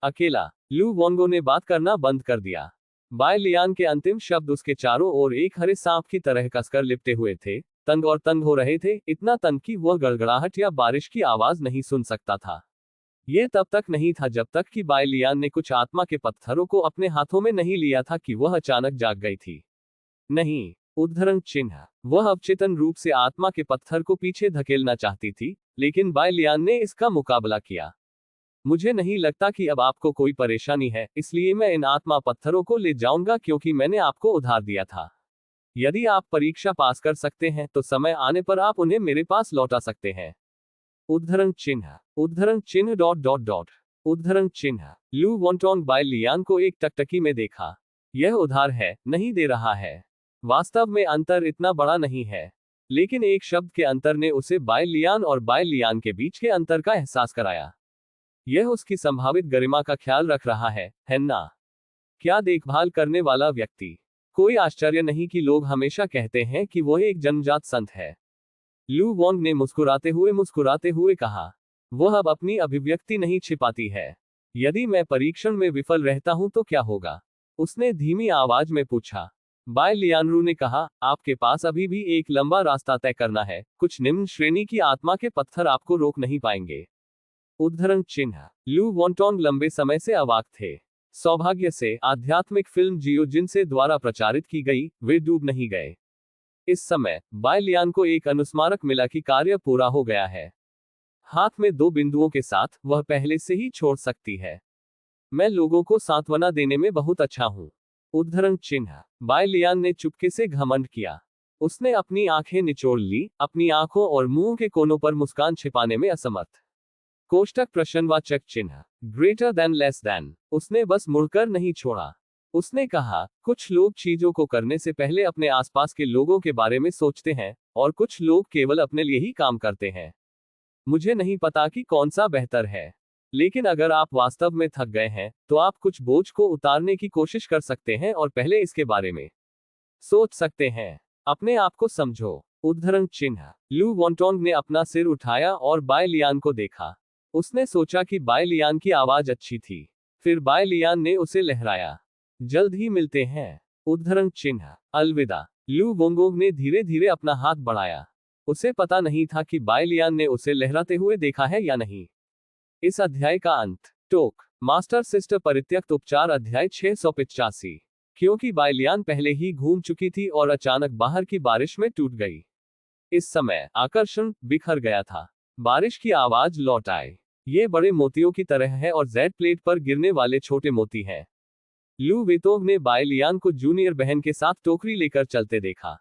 अकेला। लू वॉन्गो ने बात करना बंद कर दिया। बाय लियान के अंतिम शब्द उसके चारों ओर एक हरे सांप की तरह कसकर लिपटे हुए थे, तंग और तंग हो रहे थे, इतना तंग कि वह गड़गड़ाहट या बारिश की आवाज नहीं सुन सकता था। यह तब तक नहीं था जब तक कि बाय लियान ने कुछ आत्मा के पत्थरों को अपने हाथों में नहीं लिया था कि वह अचानक जाग गई थी। नहीं। उद्धरण चिन्ह। वह अवचेतन रूप से आत्मा के पत्थर को पीछे धकेलना चाहती थी, लेकिन बाय लियान ने इसका मुकाबला किया। मुझे नहीं लगता कि अब आपको कोई परेशानी है, इसलिए मैं इन आत्मा पत्थरों को ले जाऊंगा क्योंकि मैंने आपको उधार दिया था। यदि आप परीक्षा पास कर सकते हैं तो समय आने पर आप उन्हें मेरे पास लौटा सकते हैं। उद्धरण चिन्ह उद्धरण चिन्ह लू वॉन्टोंग बाय लियान को एक टकटकी में देखा। यह उधार है, नहीं दे रहा है। वास्तव में अंतर इतना बड़ा नहीं है, लेकिन एक शब्द के अंतर ने उसे बाय लियान और बाय लियान के बीच के अंतर का एहसास कराया। यह उसकी संभावित गरिमा का ख्याल रख रहा है ना? क्या देखभाल करने वाला व्यक्ति। कोई आश्चर्य नहीं कि लोग हमेशा कहते हैं कि वह एक जन्मजात संत है। लू वॉन्ग ने मुस्कुराते हुए कहा, वह अब अपनी अभिव्यक्ति नहीं छिपाती है। यदि मैं परीक्षण में विफल रहता हूं तो क्या होगा? उसने धीमी आवाज में पूछा। बाय लियानरू ने कहा, आपके पास अभी भी एक लंबा रास्ता तय करना है। कुछ निम्न श्रेणी की आत्मा के पत्थर आपको रोक नहीं पाएंगे। उद्धरण चिन्ह लू वॉन्टोंग लंबे समय से अवाक थे। सौभाग्य से आध्यात्मिक फिल्म जियो जिनसे द्वारा प्रचारित की गई, वे डूब नहीं गए। इस समय बाय लियान को एक अनुस्मारक मिला कि कार्य पूरा हो गया है। हाथ में 2 बिंदुओं के साथ वह पहले से ही छोड़ सकती है। मैं लोगों को सांत्वना देने में बहुत अच्छा हूं। उद्धरण चिन्ह बाय लियान ने चुपके से घमंड किया। उसने अपनी आंखें निचोड़ ली, अपनी आंखों और मुंह के कोनों पर मुस्कान छिपाने में असमर्थ। कोष्टक प्रश्नवाचक चिन्ह ग्रेटर देन लेस देन। उसने बस मुड़कर नहीं छोड़ा। उसने कहा, कुछ लोग चीजों को करने से पहले अपने आसपास के लोगों के बारे में सोचते हैं, और कुछ लोग केवल अपने लिए ही काम करते हैं। मुझे नहीं पता कि कौन सा बेहतर है, लेकिन अगर आप वास्तव में थक गए हैं, तो आप कुछ बोझ को उतारने की कोशिश कर सकते हैं और पहले इसके बारे में सोच सकते हैं। अपने आप को समझो। उद्धरण चिन्ह लू वॉन्टोंग ने अपना सिर उठाया और बाय लियान को देखा। उसने सोचा कि बाय लियान की आवाज अच्छी थी। फिर बाय लियान ने उसे लहराया। जल्द ही मिलते हैं। उद्धरण चिन्ह अलविदा। लू वोंगोंग ने धीरे धीरे अपना हाथ बढ़ाया। उसे पता नहीं था कि बाय लियान ने उसे लहराते हुए देखा है या नहीं। इस अध्याय का अंत। टोक मास्टर सिस्टर परित्यक्त उपचार अध्याय 685। क्योंकि बाय लियान पहले ही घूम चुकी थी और अचानक बाहर की बारिश में टूट गई। इस समय आकर्षण बिखर गया था। बारिश की आवाज लौट आई। ये बड़े मोतियों की तरह है और जेड प्लेट पर गिरने वाले छोटे मोती हैं। लू वेतोग ने बाय लियान को जूनियर बहन के साथ टोकरी लेकर चलते देखा।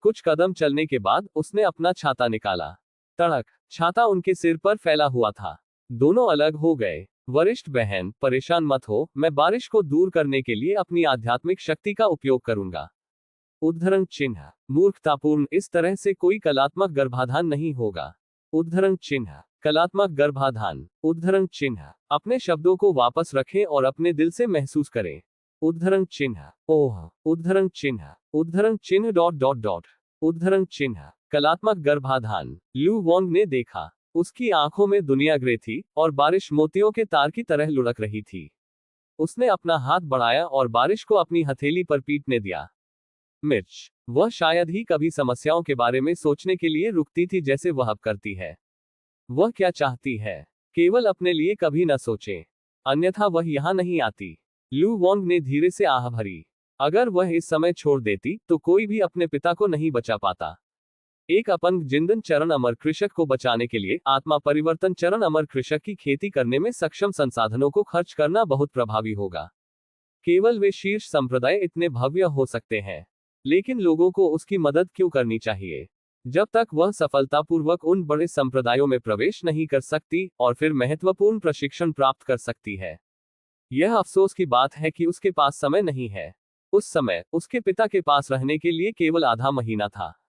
कुछ कदम चलने के बाद उसने अपना छाता निकाला। तड़क, छाता उनके सिर पर फैला हुआ था। दोनों अलग हो गए। वरिष्ठ बहन, परेशान मत हो, मैं बारिश को दूर करने के लिए अपनी आध्यात्मिक शक्ति का उपयोग करूंगा। उद्धरण चिन्ह मूर्खतापूर्ण। इस तरह से कोई कलात्मक गर्भाधान नहीं होगा। उद्धरण चिन्ह कलात्मक गर्भाधान। उद्धरण चिन्ह अपने शब्दों को वापस रखें और अपने दिल से महसूस करें। उद्धरण चिन्ह ओह। उद्धरण चिन्ह उद्धरण चिन्ह कलात्मक गर्भाधान। लू वॉन्ग ने देखा। उसकी आंखों में दुनिया ग्रे थी और बारिश मोतियों के तार की तरह लुढ़क रही थी। उसने अपना हाथ बढ़ाया और बारिश को अपनी हथेली पर पीटने दिया। मिर्च। वह शायद ही कभी समस्याओं के बारे में सोचने के लिए रुकती थी जैसे वह अब करती है। वह क्या चाहती है? केवल अपने लिए कभी न सोचें, अन्यथा वह यहां नहीं आती। लू वॉन्ग ने धीरे से आह भरी। अगर वह इस समय छोड़ देती तो कोई भी अपने पिता को नहीं बचा पाता। एक अपंग जिंदन चरण अमर कृषक को बचाने के लिए आत्मा परिवर्तन चरण अमर कृषक की खेती करने में सक्षम संसाधनों को खर्च करना बहुत प्रभावी होगा। केवल वे शीर्ष संप्रदाय इतने भव्य हो सकते हैं, लेकिन लोगों को उसकी मदद क्यों करनी चाहिए जब तक वह सफलतापूर्वक उन बड़े संप्रदायों में प्रवेश नहीं कर सकती और फिर महत्वपूर्ण प्रशिक्षण प्राप्त कर सकती है। यह अफसोस की बात है कि उसके पास समय नहीं है। उस समय उसके पिता के पास रहने के लिए केवल आधा महीना था।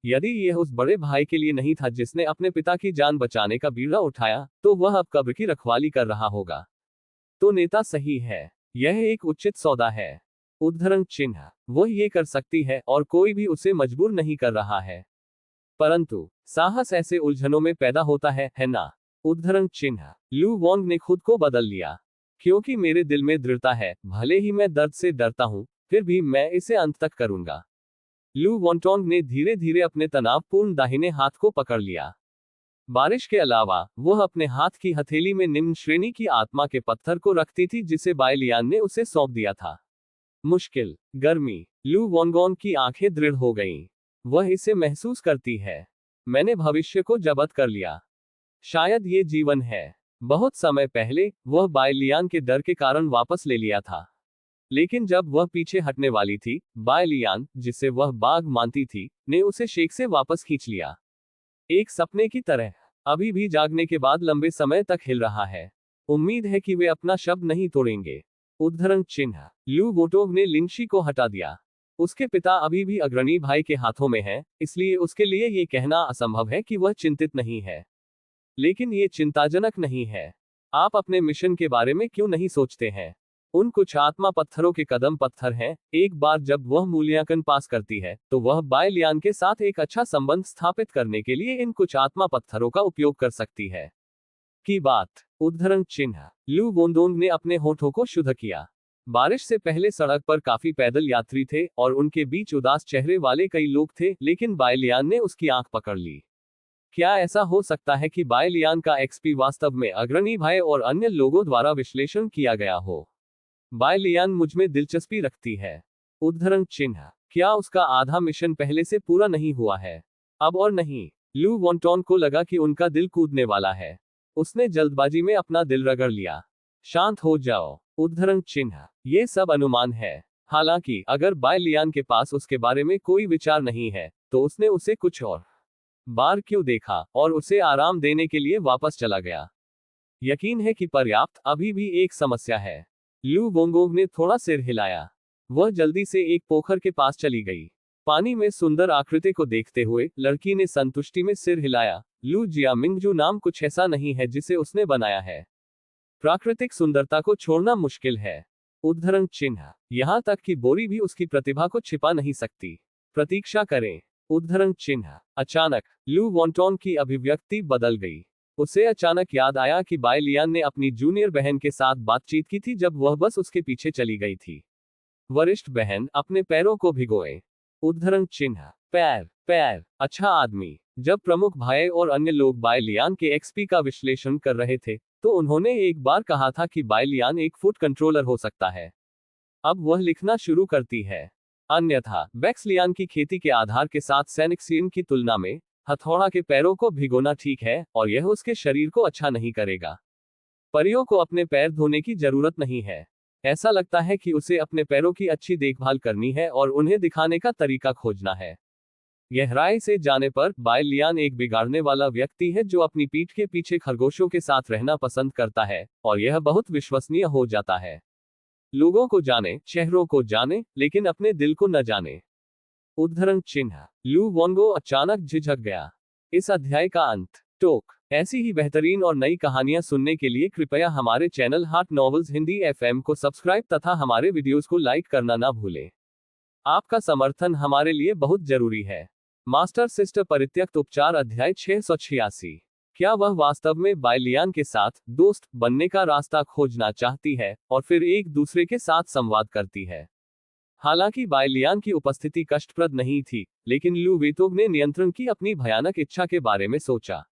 यदि यह उस बड़े भाई के लिए नहीं था जिसने अपने पिता की जान बचाने का बीड़ा उठाया, तो वह अब कब्र की रखवाली कर रहा होगा। तो नेता सही है। यह एक उचित सौदा है। उद्धरण चिन्ह वह ये कर सकती है और कोई भी उसे मजबूर नहीं कर रहा है। परंतु साहस ऐसे उलझनों में पैदा होता है ना? उद्धरण चिन्ह लू वॉन्ग ने खुद को बदल लिया। क्योंकि मेरे दिल में दृढ़ता है, भले ही मैं दर्द से डरता हूं, फिर भी मैं इसे अंत तक करूंगा। लू वॉन्टोंग ने धीरे धीरे अपने तनावपूर्ण दाहिने हाथ को पकड़ लिया। बारिश के अलावा वह अपने हाथ की हथेली में निम्न श्रेणी की आत्मा के पत्थर को रखती थी जिसे बाय लियान ने उसे सौंप दिया था। मुश्किल, गर्मी। लू वॉन्गोन की आंखें दृढ़ हो गईं। वह इसे महसूस करती है। मैंने भविष्य को जब्त कर लिया। शायद ये जीवन है। बहुत समय पहले वह बायलियान के डर के कारण वापस ले लिया था। लेकिन जब वह पीछे हटने वाली थी, बायलियान, जिसे वह बाघ मानती थी, ने उसे शेख से वापस खींच लिया। एक सपने की तरह, अभी भी जागने के बाद लंबे समय तक हिल रहा है। उम्मीद है कि वे अपना शब्द नहीं तोड़ेंगे। उद्धरण चिन्ह। ल्यू वोटोव ने लिंशी को हटा दिया। उसके पिता अभी भी अग्रणी भाई के हाथों में हैं, इसलिए उसके लिए ये कहना असंभव है कि वह चिंतित नहीं है। लेकिन ये चिंताजनक नहीं है। आप अपने मिशन के बारे में क्यों नहीं सोचते हैं? उन कुछ आत्मा पत्थरों के कदम पत्थर हैं। एक बार जब वह मूल्यांकन पास करती है, तो वह बायलियान के साथ एक अच्छा संबंध स्थापित करने के लिए इन कुछ आत्मा पत्थरों का उपयोग कर सकती है। की बात। उद्धरण चिन्ह। लू वोंडोंग ने अपने होठों को शुद्ध किया। बारिश से पहले सड़क पर काफी पैदल यात्री थे और उनके बीच उदास चेहरे वाले कई लोग थे, लेकिन बायलियान ने उसकी आंख पकड़ ली। क्या ऐसा हो सकता है कि बायलियान का एक्सपी वास्तव में अग्रणी भाई और अन्य लोगों द्वारा विश्लेषण किया गया हो? बायलियान मुझ में दिलचस्पी रखती है। उद्धरण चिन्ह। क्या उसका आधा मिशन पहले से पूरा नहीं हुआ है? अब और नहीं। लू वॉन्टॉन को लगा कि उनका दिल कूदने वाला है। उसने जल्दबाजी में अपना दिल रगड़ लिया। शांत हो जाओ। उद्धरण चिन्ह। ये सब अनुमान है। हालांकि अगर बायलियान के पास उसके बारे में कोई विचार नहीं है, तो उसने उसे कुछ और बार क्यों देखा और उसे आराम देने के लिए वापस चला गया? यकीन है कि पर्याप्त अभी भी एक समस्या है। लू वोंगोंग ने थोड़ा सिर हिलाया। वह जल्दी से एक पोखर के पास चली गई। पानी में सुंदर आकृति को देखते हुए लड़की ने संतुष्टि में सिर हिलाया। लू जियामिंगजू नाम कुछ ऐसा नहीं है जिसे उसने बनाया है। प्राकृतिक सुंदरता को छोड़ना मुश्किल है। उद्धरण चिन्ह। यहां तक कि बोरी भी उसकी प्रतिभा को छिपा नहीं सकती। प्रतीक्षा करें। उद्धरण चिन्ह। अचानक लू वॉन्टॉन की अभिव्यक्ति बदल गई। उसे अचानक याद आया कि बायलियान ने अपनी जूनियर बहन के साथ बातचीत की थी जब वह बस उसके पीछे चली गई थी। वरिष्ठ बहन, अपने पैरों को भिगोए। उद्धरण चिन्ह। पैर, पैर, अच्छा आदमी। जब प्रमुख भाई और अन्य लोग बायलियान के एक्सपी का विश्लेषण कर रहे थे, तो उन्होंने एक बार कहा था कि बायलियान एक फुट कंट्रोलर हो सकता है। अब वह लिखना शुरू करती है। अन्यथा बैक्सलियान की खेती के आधार के साथ सैनिक्सियन की तुलना में हथौड़ा के पैरों को भिगोना ठीक है, और यह उसके शरीर को अच्छा नहीं करेगा। परियों को अपने पैर धोने की जरूरत नहीं है। ऐसा लगता है कि उसे अपने पैरों की अच्छी देखभाल करनी है और उन्हें दिखाने का तरीका खोजना है। गहराई से जाने पर बायलियान एक बिगाड़ने वाला व्यक्ति है जो अपनी पीठ के पीछे खरगोशों के साथ रहना पसंद करता है, और यह बहुत विश्वसनीय हो जाता है। लोगों को जाने, शहरों को जाने, लेकिन अपने दिल को न जाने। उद्धरण चिन्ह। लू वोंगो अचानक झिझक गया। इस अध्याय का अंत। टोक। ऐसी ही बेहतरीन और नई कहानियां सुनने के लिए कृपया हमारे चैनल हाट नॉवेल्स हिंदी एफएम को सब्सक्राइब तथा हमारे वीडियोस को लाइक करना ना भूलें। आपका समर्थन हमारे लिए बहुत जरूरी है। मास्टर सिस्टर परित्यक्त उपचार अध्याय 686। क्या वह वास्तव में बायलियान के साथ दोस्त बनने का रास्ता खोजना चाहती है और फिर एक दूसरे के साथ संवाद करती है? हालांकि बायलियान की उपस्थिति कष्टप्रद नहीं थी, लेकिन लू वेतोग ने नियंत्रण की अपनी भयानक इच्छा के बारे में सोचा।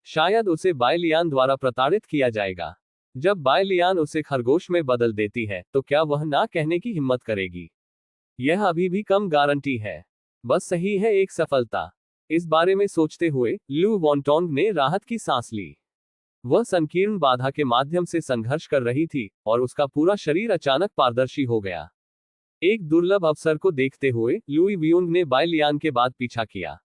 शायद उसे बायलियान द्वारा प्रताड़ित किया जाएगा। जब बायलियान उसे खरगोश में बदल देती है, तो क्या वह ना कहने की हिम्मत करेगी? यह अभी भी कम गारंटी है। बस सही है एक सफलता। इस बारे में सोचते हुए लू वॉन्टॉन्ग ने राहत की सांस ली। वह संकीर्ण बाधा के माध्यम से संघर्ष कर रही थी और उसका पूरा शरीर अचानक पारदर्शी हो गया। एक दुर्लभ अवसर को देखते हुए लुई वियोंग ने बायलियान के बाद पीछा किया।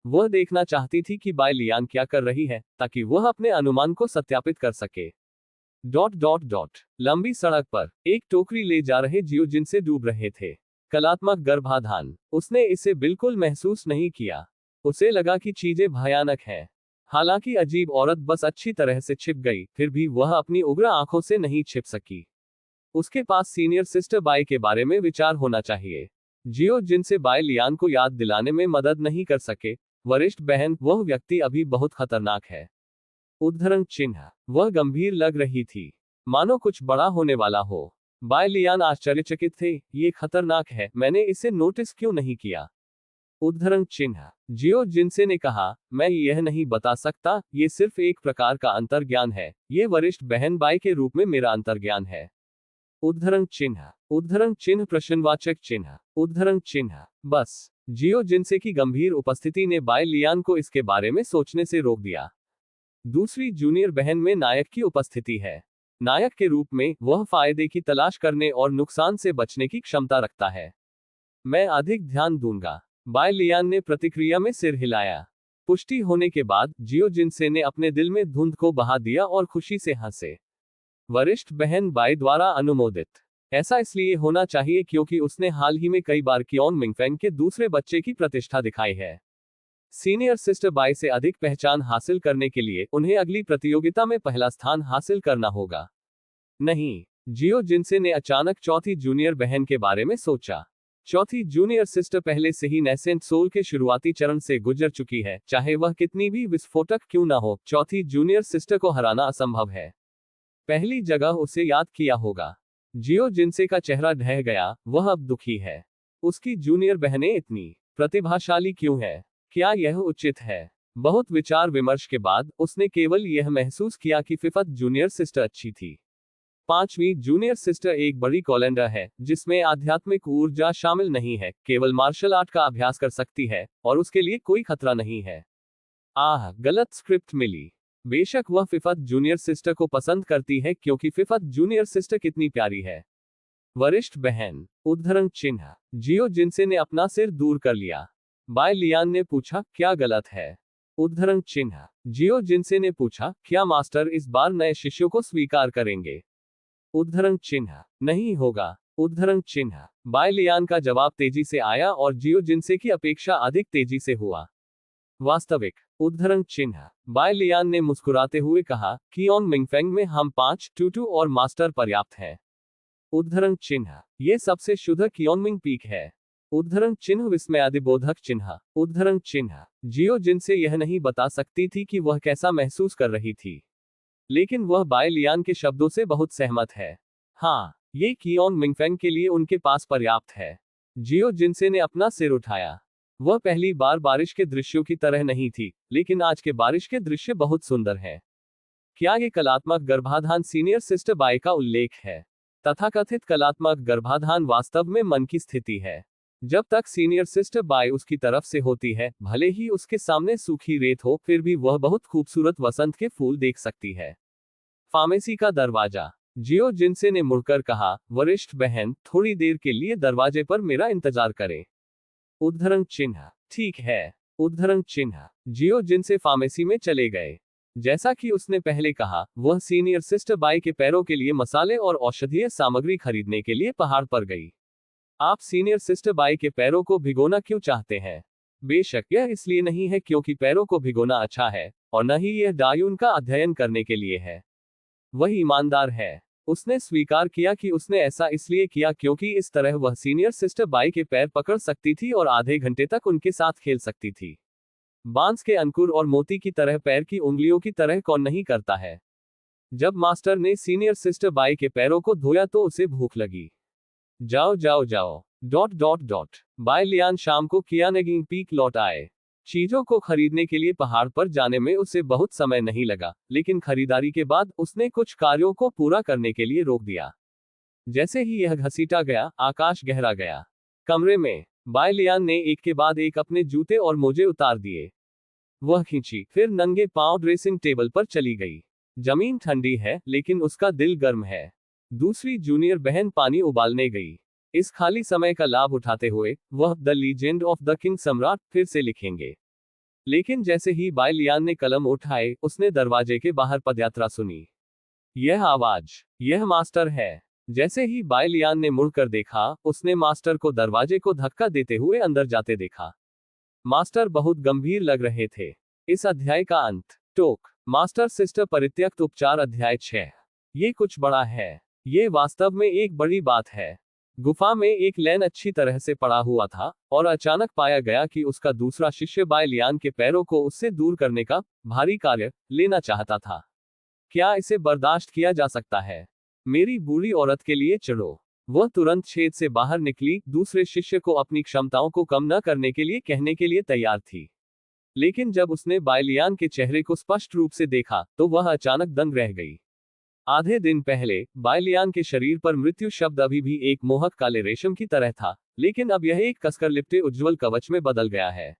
वह देखना चाहती थी कि बायलियान क्या कर रही है, ताकि वह अपने अनुमान को सत्यापित कर सके। लंबी सड़क पर एक टोकरी ले जा रहे जियोजिन से डूब रहे थे। कलात्मक गर्भाधान। उसने इसे बिल्कुल महसूस नहीं किया। उसे लगा कि चीजें भयानक हैं। हालांकि अजीब औरत बस अच्छी तरह से छिप गई, फिर भी वह अपनी उग्र आंखों से नहीं छिप सकी। उसके पास सीनियर सिस्टर बाय के बारे में विचार होना चाहिए। जियो जिनसे बायलियान को याद दिलाने में मदद नहीं कर सके। वरिष्ठ बहन, वह व्यक्ति अभी बहुत खतरनाक है। उद्धरण चिन्ह। वह गंभीर लग रही थी, मानो कुछ बड़ा होने वाला हो। बायलियान आश्चर्यचकित थे। ये खतरनाक है, मैंने इसे नोटिस क्यों नहीं किया? उद्धरण चिन्ह। जियो जिनसे ने कहा, मैं यह नहीं बता सकता, ये सिर्फ एक प्रकार का अंतर्ज्ञान है। ये वरिष्ठ बहन बाय के रूप में मेरा अंतर्ज्ञान है। उद्धरण चिन्ह। उद्धरण चिन्ह प्रश्नवाचक चिन्ह। उद्धरण चिन्ह। बस। जियो जिनसे की गंभीर उपस्थिति ने बायलियान को इसके बारे में सोचने से रोक दिया। दूसरी जूनियर बहन में नायक की उपस्थिति है। नायक के रूप में वह फायदे की तलाश करने और नुकसान से बचने की क्षमता रखता है। मैं अधिक ध्यान दूंगा। बाय लियान ने प्रतिक्रिया में सिर हिलाया। पुष्टि होने के बाद जियो जिनसे ने अपने दिल में धुंध को बहा दिया और खुशी से हंसे। वरिष्ठ बहन बाई द्वारा अनुमोदित। ऐसा इसलिए होना चाहिए क्योंकि उसने हाल ही में कई बार कियोन मिंगफेंग के दूसरे बच्चे की प्रतिष्ठा दिखाई है। सीनियर सिस्टर बाई से अधिक पहचान हासिल करने के लिए उन्हें अगली प्रतियोगिता में पहला स्थान हासिल करना होगा। नहीं, जियो जिनसे ने अचानक चौथी जूनियर बहन के बारे में सोचा। चौथी जूनियर सिस्टर पहले से ही नेसेंट सोल के शुरुआती चरण से गुजर चुकी है, चाहे वह कितनी भी विस्फोटक क्यों न हो। चौथी जूनियर सिस्टर को हराना असंभव है। पहली जगह उसे याद किया होगा। जियो जिनसे का चेहरा ढह गया, वह अब दुखी है। उसकी जूनियर बहनें इतनी प्रतिभाशाली क्यों है? क्या यह उचित है? बहुत विचार विमर्श के बाद उसने केवल यह महसूस किया कि फिफ्थ जूनियर सिस्टर अच्छी थी। पांचवी जूनियर सिस्टर एक बड़ी कॉलेंडर है जिसमें आध्यात्मिक ऊर्जा शामिल नहीं है, केवल मार्शल आर्ट का अभ्यास कर सकती है और उसके लिए कोई खतरा नहीं है। आह, गलत स्क्रिप्ट मिली। बेशक वह फिफ्थ जूनियर सिस्टर को पसंद करती है क्योंकि फिफ्थ जूनियर सिस्टर कितनी प्यारी है। वरिष्ठ बहन, उद्धरण चिन्ह। जियो जिनसे ने अपना सिर दूर कर लिया। बाय लियान ने पूछा, क्या गलत है? उद्धरण चिन्ह। जियो जिनसे ने पूछा, क्या मास्टर इस बार नए शिष्यों को स्वीकार करेंगे? उद्धरण चिन्ह, नहीं होगा। उद्धरण चिन्ह। बाय लियान का जवाब तेजी से आया और जियो जिनसे की अपेक्षा अधिक तेजी से हुआ। वास्तविक। उद्धरण चिन्ह। बाय लियान ने मुस्कुराते हुए कहा, कियोन मिंगफेंग में हम 5 टूटू और मास्टर पर्याप्त है। उद्धरण चिन्ह। ये सबसे शुद्ध कियोनमिंग पीक है। उद्धरण चिन्ह विस्मयादिबोधक चिन्ह। उद्धरण चिन्ह। जियो जिनसे यह नहीं बता सकती थी कि वह कैसा महसूस कर रही थी, लेकिन वह बाय लियान के शब्दों से बहुत सहमत है। हाँ, ये कियोन मिंगफेंग के लिए उनके पास पर्याप्त है। जियो जिनसे ने अपना सिर उठाया। वह पहली बार बारिश के दृश्यों की तरह नहीं थी, लेकिन आज के बारिश के दृश्य बहुत सुंदर हैं। क्या ये कलात्मक गर्भाधान सीनियर सिस्टर बाय का उल्लेख है? तथाकथित कलात्मक गर्भाधान वास्तव में मन की स्थिति है। जब तक सीनियर सिस्टर बाय उसकी तरफ से होती है, भले ही उसके सामने सूखी रेत हो, फिर भी वह बहुत खूबसूरत वसंत के फूल देख सकती है। फार्मेसी का दरवाजा। जियो जिनसे ने मुड़कर कहा, वरिष्ठ बहन, थोड़ी देर के लिए दरवाजे पर मेरा इंतजार करें। उद्धरण चिन्ह, ठीक है। उद्धरण चिन्ह। जियो जिनसे फार्मेसी में चले गए। जैसा कि उसने पहले कहा, वह सीनियर सिस्टर बाय के पैरों के लिए मसाले और औषधीय सामग्री खरीदने के लिए पहाड़ पर गई। आप सीनियर सिस्टर बाय के पैरों को भिगोना क्यों चाहते हैं? बेशक यह इसलिए नहीं है क्योंकि पैरों को भिगोना अच्छा है, और न ही यह डायून का अध्ययन करने के लिए है। वह ईमानदार है। उसने स्वीकार किया कि उसने ऐसा इसलिए किया क्योंकि इस तरह वह सीनियर सिस्टर बाय के पैर पकड़ सकती थी और आधे घंटे तक उनके साथ खेल सकती थी। बांस के अंकुर और मोती की तरह पैर की उंगलियों की तरह कौन नहीं करता है? जब मास्टर ने सीनियर सिस्टर बाय के पैरों को धोया तो उसे भूख लगी। जाओ जाओ जाओ। Dot dot dot. Bai Lian शाम को कियानगिंग पीक लौट आए। चीजों को खरीदने के लिए पहाड़ पर जाने में उसे बहुत समय नहीं लगा, लेकिन खरीदारी के बाद उसने कुछ कार्यों को पूरा करने के लिए रोक दिया। जैसे ही यह घसीटा गया, आकाश गहरा गया। कमरे में बाय लियान ने एक के बाद एक अपने जूते और मोजे उतार दिए। वह खींची, फिर नंगे पांव ड्रेसिंग टेबल पर चली गई। जमीन ठंडी है, लेकिन उसका दिल गर्म है। दूसरी जूनियर बहन पानी उबालने गई। इस खाली समय का लाभ उठाते हुए वह the legend of the king सम्राट फिर से लिखेंगे। लेकिन जैसे ही बाय लियान ने कलम उठाए, उसने दरवाजे के बाहर पदयात्रा सुनी। यह आवाज, यह मास्टर है। जैसे ही बाय लियान ने मुड़कर देखा, उसने मास्टर को दरवाजे को धक्का देते हुए अंदर जाते देखा। मास्टर बहुत गंभीर लग रहे थे। इस अध्याय का अंत। टोक। मास्टर सिस्टर परित्यक्त उपचार अध्याय 6। ये कुछ बड़ा है। ये वास्तव में एक बड़ी बात है। गुफा में एक लैन अच्छी तरह से पड़ा हुआ था, और अचानक पाया गया कि उसका दूसरा शिष्य बाय लियान के पैरों को उससे दूर करने का भारी कार्य लेना चाहता था। क्या इसे बर्दाश्त किया जा सकता है? मेरी बूढ़ी औरत के लिए चढ़ो। वह तुरंत छेद से बाहर निकली, दूसरे शिष्य को अपनी क्षमताओं को कम न करने के लिए कहने के लिए तैयार थी। लेकिन जब उसने बाय लियान के चेहरे को स्पष्ट रूप से देखा, तो वह अचानक दंग रह गई। आधे दिन पहले बाय लियान के शरीर पर मृत्यु शब्द अभी भी एक मोहक काले रेशम की तरह था, लेकिन अब यह एक कसकर लिपटे उज्ज्वल कवच में बदल गया है।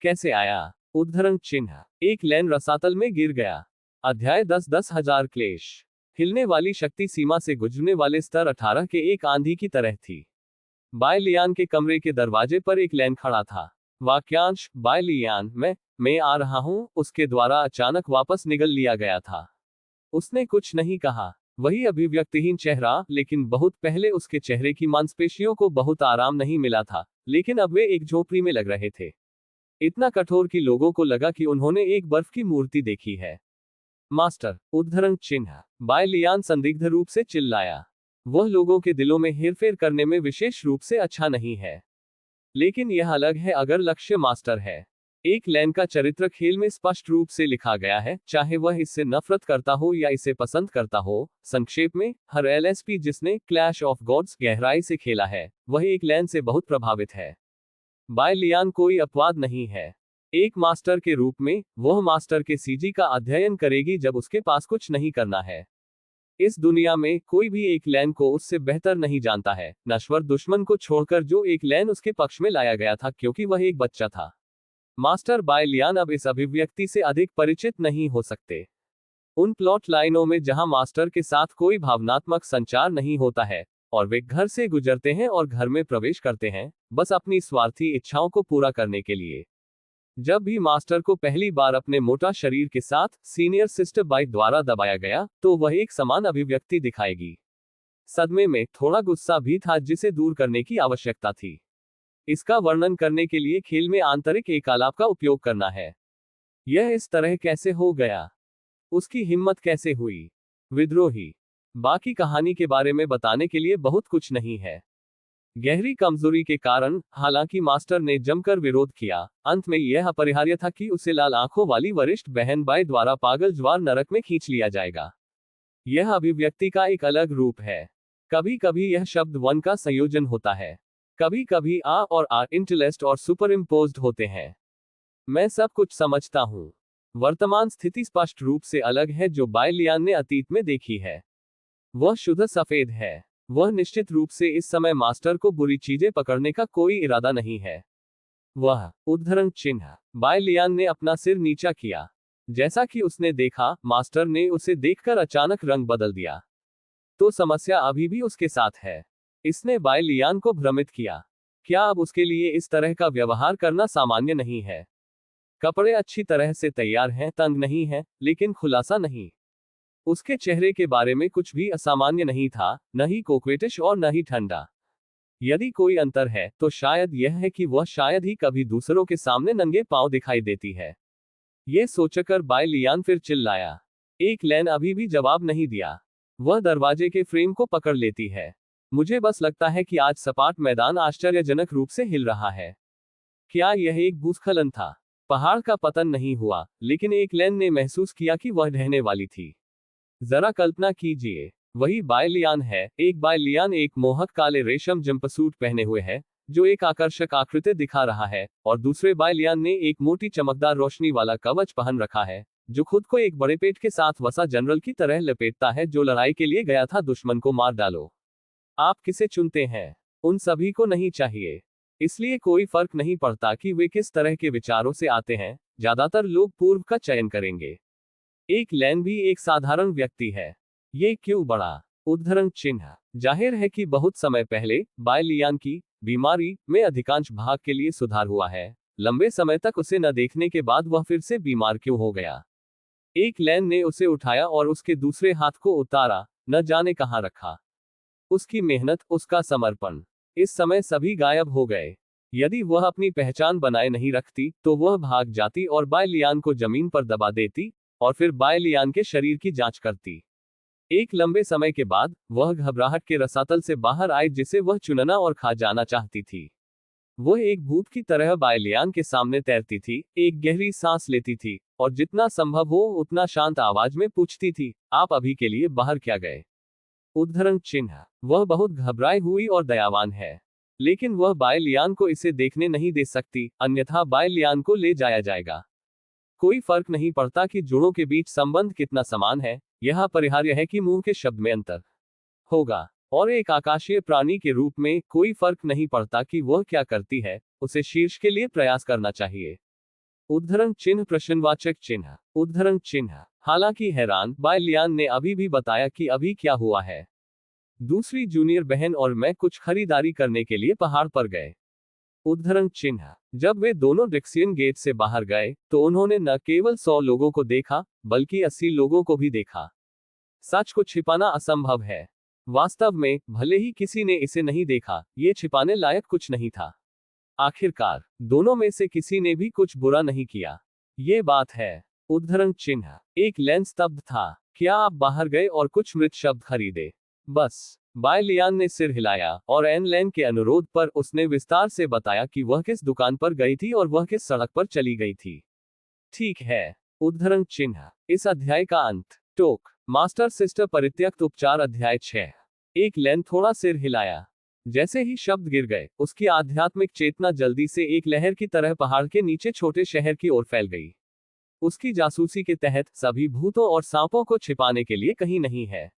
कैसे आया? उद्धरण चिन्ह। एक लैन रसातल में गिर गया। अध्याय 10,000 क्लेश। हिलने वाली शक्ति सीमा से गुजरने वाले स्तर 18 के एक आंधी की तरह थी। बाय लियान के कमरे के दरवाजे पर एक लैन खड़ा था। वाक्यांश बाय लियान मैं आ रहा हूं उसके द्वारा अचानक वापस निगल लिया गया था। उसने कुछ नहीं कहा। वही अभिव्यक्तिहीन चेहरा, लेकिन बहुत पहले उसके चेहरे की मांसपेशियों को बहुत आराम नहीं मिला था, लेकिन अब वे एक झोपड़ी में लग रहे थे। इतना कठोर कि लोगों को लगा कि उन्होंने एक बर्फ की मूर्ति देखी है। मास्टर, उद्धरण चिन्ह। बाय लियान संदिग्ध रूप से चिल्लाया। वह लोगों के दिलों में हेरफेर करने में विशेष रूप से अच्छा नहीं है, लेकिन यह अलग है अगर लक्ष्य मास्टर है। एक लैन का चरित्र खेल में स्पष्ट रूप से लिखा गया है, चाहे वह इससे नफरत करता हो या इसे पसंद करता हो। संक्षेप में, हर एलएसपी जिसने क्लैश ऑफ गॉड्स गहराई से खेला है, वह एक लैन से बहुत प्रभावित है। बाय लियान कोई अपवाद नहीं है। एक मास्टर के रूप में, वह मास्टर के सीजी का अध्ययन करेगी जब उसके पास कुछ नहीं करना है। इस दुनिया में कोई भी एक लैन को उससे बेहतर नहीं जानता है, नश्वर दुश्मन को छोड़कर जो एक लैन उसके पक्ष में लाया गया था क्योंकि वह एक बच्चा था। मास्टर बाय लियान अब इस अभिव्यक्ति से अधिक परिचित नहीं हो सकते। उन प्लॉट लाइनों में जहां मास्टर के साथ कोई भावनात्मक संचार नहीं होता है और वे घर से गुजरते हैं और घर में प्रवेश करते हैं, बस अपनी स्वार्थी इच्छाओं को पूरा करने के लिए। जब भी मास्टर को पहली बार अपने मोटा शरीर के साथ सीनियर सिस्टर बाइक द्वारा दबाया गया, तो वह एक समान अभिव्यक्ति दिखाएगी। सदमे में थोड़ा गुस्सा भी था जिसे दूर करने की आवश्यकता थी। इसका वर्णन करने के लिए खेल में आंतरिक एकालाप का उपयोग करना है। यह इस तरह कैसे हो गया? उसकी हिम्मत कैसे हुई? विद्रोही। बाकी कहानी के बारे में बताने के लिए बहुत कुछ नहीं है। गहरी कमजोरी के कारण, हालांकि मास्टर ने जमकर विरोध किया, अंत में यह अपरिहार्य था कि उसे लाल आंखों वाली वरिष्ठ बहन बाय द्वारा पागल ज्वार नरक में खींच लिया जाएगा। यह अभिव्यक्ति का एक अलग रूप है। कभी कभी यह शब्द वन का संयोजन होता है, कभी कभी आ और आ इंटेलेस्ट और सुपर इम्पोज्ड होते हैं। मैं सब कुछ समझता हूं। वर्तमान स्थिति स्पष्ट रूप से अलग है जो बाय लियान ने अतीत में देखी है। वह शुद्ध सफेद है। वह निश्चित रूप से इस समय मास्टर को बुरी चीजें पकड़ने का कोई इरादा नहीं है। वह, उद्धरण चिन्ह। बाय लियान ने अपना सिर नीचा किया। जैसा कि उसने देखा, मास्टर ने उसे देखकर अचानक रंग बदल दिया। तो समस्या अभी भी उसके साथ है। इसने बाय लियान को भ्रमित किया। क्या अब उसके लिए इस तरह का व्यवहार करना सामान्य नहीं है? कपड़े अच्छी तरह से तैयार हैं, तंग नहीं है, लेकिन खुलासा नहीं। उसके चेहरे के बारे में कुछ भी असामान्य नहीं था, न ही कोक्वेटिश और न ही ठंडा। यदि कोई अंतर है, तो शायद यह है कि वह शायद ही कभी दूसरों के सामने नंगे पांव दिखाई देती है। ये सोचकर बाय लियान फिर चिल्लाया। एक लैन अभी भी जवाब नहीं दिया। वह दरवाजे के फ्रेम को पकड़ लेती है। मुझे बस लगता है कि आज सपाट मैदान आश्चर्यजनक रूप से हिल रहा है। क्या यह एक भूस्खलन था? पहाड़ का पतन नहीं हुआ, लेकिन एक लैन ने महसूस किया कि वह ढहने वाली थी। जरा कल्पना कीजिए, वही बाय लियान है। एक बाय लियान एक मोहक काले रेशम जंपसूट पहने हुए है, जो एक आकर्षक आकृति दिखा रहा है, और दूसरे बाय लियान ने एक मोटी चमकदार रोशनी वाला कवच पहन रखा है, जो खुद को एक बड़े पेट के साथ वसा जनरल की तरह लपेटता है जो लड़ाई के लिए गया था। दुश्मन को मार डालो। आप किसे चुनते हैं? उन सभी को नहीं चाहिए। इसलिए कोई फर्क नहीं पड़ता कि वे किस तरह के विचारों से आते हैं, ज्यादातर लोग पूर्व का चयन करेंगे। एक लैन भी एक साधारण व्यक्ति है। ये क्यों बढ़ा? उद्धरण चिन्ह। जाहिर है कि बहुत समय पहले बाय लियान की बीमारी में अधिकांश भाग के लिए सुधार हुआ है। लंबे समय तक उसे न देखने के बाद वह फिर से बीमार क्यों हो गया? एक लैन ने उसे उठाया और उसके दूसरे हाथ को उतारा, न जाने कहां रखा। उसकी मेहनत, उसका समर्पण। इस समय सभी गायब हो गए। यदि वह अपनी पहचान बनाए नहीं रखती, तो वह भाग जाती और बाय लियान को जमीन पर दबा देती, और फिर बाय लियान के शरीर की जांच करती। एक लंबे समय के बाद, वह घबराहट के रसातल से बाहर आई जिसे वह चुनना और खा जाना चाहती थी। वह एक भूत की तरह बाय लियान के सामने तैरती थी, एक गहरी सांस लेती थी, और जितना संभव हो उतना शांत आवाज में पूछती थी, आप अभी के लिए बाहर क्या गए? उद्धरण चिन्ह। वह बहुत घबराई हुई और दयावान है, लेकिन वह बाय लियान को इसे देखने नहीं दे सकती, अन्यथा बाय लियान को ले जाया जाएगा। कोई फर्क नहीं पड़ता कि जोड़ों के बीच संबंध कितना समान है, यह अपरिहार्य है कि मुंह के शब्द में अंतर होगा। और एक आकाशीय प्राणी के रूप में, कोई फर्क नहीं पड़ता कि वह क्या करती है, उसे शीर्ष के लिए प्रयास करना चाहिए। उद्धरण चिन्ह प्रश्नवाचक चिन्ह उद्धरण चिन्ह। हालांकि हैरान बाय लियान ने अभी भी बताया कि अभी क्या हुआ है। दूसरी जूनियर बहन और मैं कुछ खरीदारी करने के लिए पहाड़ पर गए। उद्धरण चिन्ह। जब वे दोनों डिक्सियन गेट से बाहर गए तो उन्होंने न केवल 100 लोगों को देखा बल्कि 80 लोगों को भी देखा। सच को छिपाना असंभव है। वास्तव में भले ही किसी ने इसे नहीं देखा, ये छिपाने लायक कुछ नहीं था। आखिरकार दोनों में से किसी ने भी कुछ बुरा नहीं किया। ये बात है। उद्धरण चिन्ह। एक लेन स्तब्ध था। क्या आप बाहर गए और कुछ मृत शब्द खरीदे? बस। बाय लियान ने सिर हिलाया और एन लेन के अनुरोध पर उसने विस्तार से बताया कि वह किस दुकान पर गई थी और वह किस सड़क पर चली गई थी। ठीक है। उद्धरण चिन्ह। इस अध्याय का अंत। टोक। मास्टर सिस्टर परित्यक्त उपचार अध्याय 6। एक लेन थोड़ा सिर हिलाया। जैसे ही शब्द गिर गए, उसकी आध्यात्मिक चेतना जल्दी से एक लहर की तरह पहाड़ के नीचे छोटे शहर की ओर फैल गई। उसकी जासूसी के तहत सभी भूतों और सांपों को छिपाने के लिए कहीं नहीं है।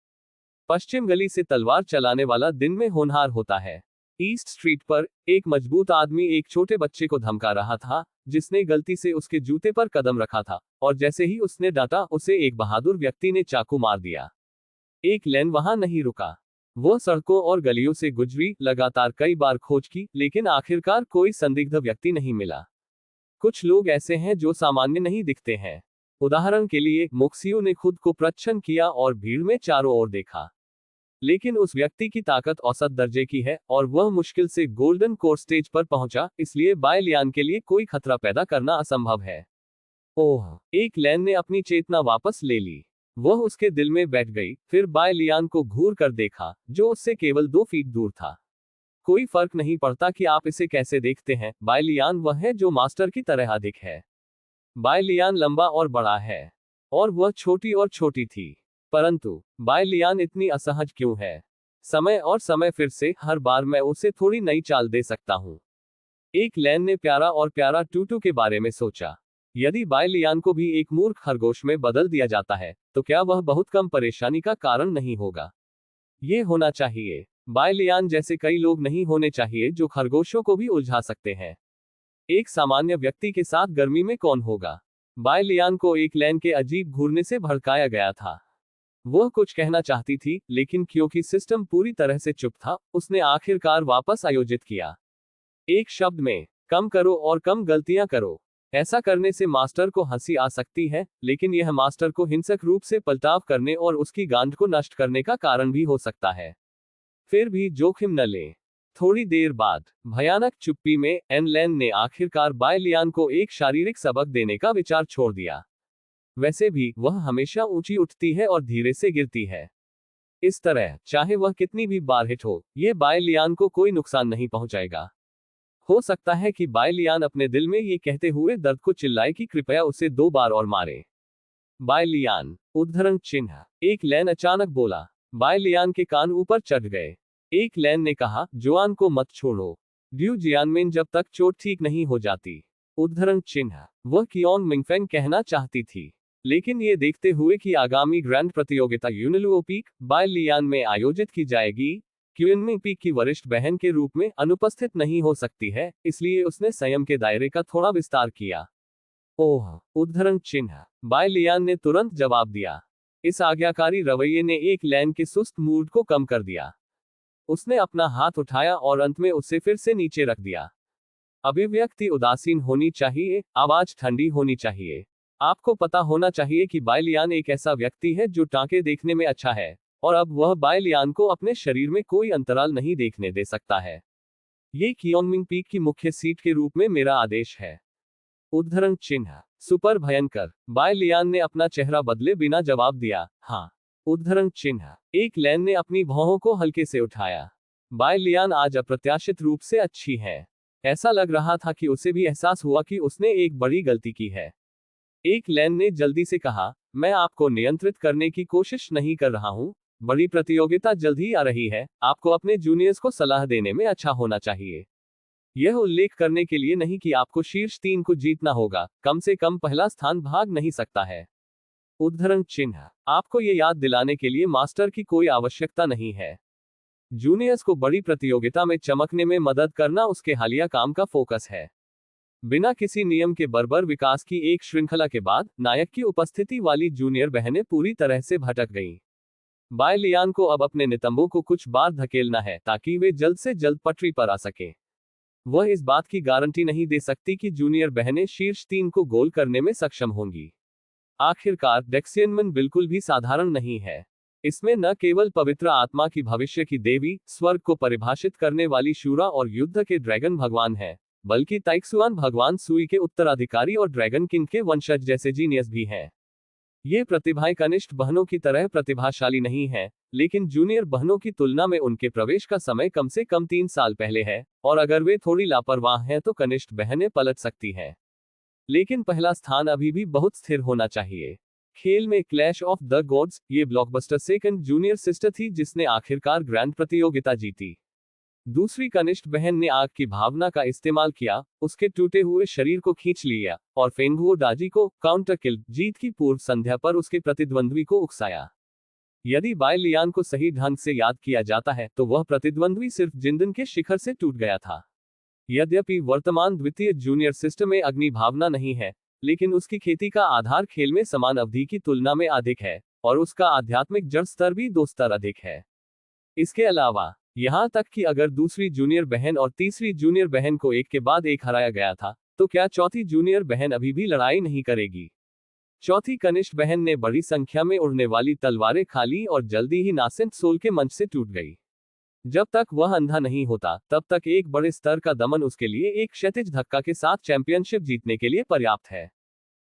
पश्चिम गली से तलवार चलाने वाला दिन में होनहार होता है। ईस्ट स्ट्रीट पर एक मजबूत आदमी एक छोटे बच्चे को धमका रहा था, जिसने गलती से उसके जूते पर कदम रखा था, और जैसे ही उसने डांटा, उसे एक बहादुर व्यक्ति ने चाकू मार दिया। एक लेन वहां नहीं रुका। वह सड़कों और गलियों से गुजरी, लगातार कई बार खोज की, लेकिन आखिरकार कोई संदिग्ध व्यक्ति नहीं मिला। कुछ लोग ऐसे हैं जो सामान्य नहीं दिखते हैं। उदाहरण के लिए, मुक्सियो ने खुद को प्रच्छन्न किया और भीड़ में चारों ओर देखा। लेकिन उस व्यक्ति की ताकत औसत दर्जे की है और वह मुश्किल से गोल्डन कोर स्टेज पर पहुंचा, इसलिए बाय लियान के लिए कोई खतरा पैदा करना असंभव है। ओह! एक लेन ने अपनी चेतना वापस ले ली। वह उसके दिल में बैठ गई, फिर बाय लियान को घूर कर देखा, जो उससे केवल 2 फीट दूर था। कोई फर्क नहीं पड़ता कि आप इसे कैसे देखते हैं, बाय लियान वह है जो मास्टर की तरह अधिक है। बाय लियान लंबा और बड़ा है, और वह छोटी और छोटी थी। परंतु बाय लियान इतनी असहज क्यों है? समय और समय फिर से, हर बार मैं उसे थोड़ी नई चाल दे सकता हूं। एक लेन ने प्यारा और प्यारा टूटू के बारे में सोचा। यदि बाय लियान को भी एक मूर्ख खरगोश में बदल दिया जाता है, तो क्या वह बहुत कम परेशानी का कारण नहीं होगा? ये होना चाहिए। बाय लियान जैसे कई लोग नहीं होने चाहिए जो खरगोशों को भी उलझा सकते हैं। एक सामान्य व्यक्ति के साथ गर्मी में कौन होगा? बाय लियान को एक लेन के अजीब घूरने से भड़काया गया था। वह कुछ कहना चाहती थी, लेकिन क्योंकि सिस्टम पूरी तरह से चुप था, उसने आखिरकार वापस आयोजित किया। एक शब्द में, कम करो और कम गलतियां करो। ऐसा करने से मास्टर को हंसी आ सकती है, लेकिन यह मास्टर को हिंसक रूप से पलटाव करने और उसकी गांठ को नष्ट करने का कारण भी हो सकता है। फिर भी जोखिम न लें। थोड़ी देर बाद भयानक चुप्पी में एन लेन ने आखिरकार बाय लियान को एक शारीरिक सबक देने का विचार छोड़ दिया। वैसे भी वह हमेशा ऊंची उठती है और धीरे से गिरती है। इस तरह, चाहे वह कितनी भी बार हिट हो, ये बाय लियान को कोई नुकसान नहीं पहुंचाएगा। हो सकता है कि बाय लियान अपने दिल में ये कहते हुए दर्द को चिल्लाए कि कृपया उसे 2 बार और मारे। Bai Lian. उद्धरण चिन्ह। एक लेन अचानक बोला। बाय लियान के कान ऊपर चढ़ गए। एक लेन ने कहा, जोआन को मत छोड़ो। ड्यू जियानमिन जब तक चोट ठीक नहीं हो जाती। उद्धरण चिन्ह। वह कियोन मिंगफेंग कहना चाहती थी, लेकिन ये देखते हुए कि आगामी ग्रैंड प्रतियोगिता यूनिलुओ पीक बाय लियान में आयोजित की जाएगी, क्यूनमिंग पीक की वरिष्ठ बहन के रूप में अनुपस्थित नहीं हो सकती है, इसलिए उसने संयम के दायरे का थोड़ा विस्तार किया। ओह! उद्धरण चिन्ह। बाय लियान ने तुरंत जवाब दिया। इस आज्ञाकारी रवैये ने एक लेन के सुस्त मूड को कम कर दिया। उसने अपना हाथ उठाया और अंत में उसे फिर से नीचे रख दिया। अभिव्यक्ति उदासीन होनी चाहिए, आवाज ठंडी होनी चाहिए। आपको पता होना चाहिए कि बाय लियान एक ऐसा व्यक्ति है जो टांके देखने में अच्छा है, और अब वह बाय लियान को अपने शरीर में कोई अंतराल नहीं देखने दे सकता है। ये कियोनमिंग पीक की मुख्य सीट के रूप में मेरा आदेश है। उद्धरण चिन्ह। सुपर भयंकर। बाय लियान ने अपना चेहरा बदले बिना जवाब दिया, हाँ। उद्धरण चिन्ह। एक लेन ने अपनी भौहों को हल्के से उठाया। बाय लियान आज अप्रत्याशित रूप से अच्छी है। ऐसा लग रहा था कि उसे भी एहसास हुआ कि उसने एक बड़ी गलती की है। एक लेन ने जल्दी से कहा, मैं आपको नियंत्रित करने की कोशिश नहीं कर रहा हूं। बड़ी प्रतियोगिता जल्द ही आ रही है, आपको अपने जूनियर्स को सलाह देने में अच्छा होना चाहिए। यह उल्लेख करने के लिए नहीं कि आपको शीर्ष 3 को जीतना होगा, कम से कम पहला स्थान भाग नहीं सकता है। उद्धरण चिन्ह। आपको ये याद दिलाने के लिए मास्टर की कोई आवश्यकता नहीं है। जूनियर्स को बड़ी प्रतियोगिता में चमकने में मदद करना उसके हालिया काम का फोकस है। बिना किसी नियम के बर्बर विकास की एक श्रृंखला के बाद नायक की उपस्थिति वाली जूनियर बहनें पूरी तरह से भटक गईं। बाय लियान को अब अपने नितंबों को कुछ बार धकेलना है ताकि वे जल्द से जल्द पटरी पर आ सकें। वह इस बात की गारंटी नहीं दे सकती कि जूनियर बहनें शीर्ष 3 को गोल करने में सक्षम होंगी। आखिरकार डेक्सियनमन बिल्कुल भी साधारण नहीं है। इसमें न केवल पवित्र आत्मा की भविष्य की देवी, स्वर्ग को परिभाषित करने वाली शूरा और युद्ध के ड्रैगन भगवान है, बल्कि ताइक्सुआन भगवान सुई के उत्तराधिकारी और ड्रैगन किंग के वंशज जैसे जीनियस भी हैं। ये प्रतिभाएं कनिष्ठ बहनों की तरह प्रतिभाशाली नहीं हैं, लेकिन जूनियर बहनों की तुलना में उनके प्रवेश का समय कम से कम 3 साल पहले है, और अगर वे थोड़ी लापरवाह हैं तो कनिष्ठ बहनें पलट सकती हैं। लेकिन पहला स्थान अभी भी बहुत स्थिर होना चाहिए। खेल में क्लैश ऑफ द गॉड्स, ये ब्लॉकबस्टर सेकंड जूनियर सिस्टर थी जिसने आखिरकार ग्रैंड प्रतियोगिता जीती। दूसरी कनिष्ठ बहन ने आग की भावना का इस्तेमाल किया, उसके टूटे हुए शरीर को खींच लिया और फेंगुओ डाजी को काउंटर किल जीत की पूर्व संध्या पर उसके प्रतिद्वंद्वी को उकसाया। यदि बाय लियान को सही ढंग से याद किया जाता है तो वह प्रतिद्वंद्वी सिर्फ जिंदन के शिखर से टूट गया था। यद्यपि वर्तमान द्वितीय जूनियर सिस्टम में अग्नि भावना नहीं है, लेकिन उसकी खेती का आधार खेल में समान अवधि की तुलना में अधिक है, और उसका आध्यात्मिक जड़ स्तर भी 2 स्तर अधिक है। इसके अलावा यहां तक कि अगर दूसरी जूनियर बहन और तीसरी जूनियर बहन को एक के बाद एक हराया गया था, तो क्या चौथी जूनियर बहन अभी भी लड़ाई नहीं करेगी? चौथी कनिष्ठ बहन ने बड़ी संख्या में उड़ने वाली तलवारें खा ली और जल्दी ही नासेंट सोल के मंच से टूट गई। जब तक वह अंधा नहीं होता, तब तक एक बड़े स्तर का दमन उसके लिए एक क्षैतिज धक्का के साथ चैंपियनशिप जीतने के लिए पर्याप्त है।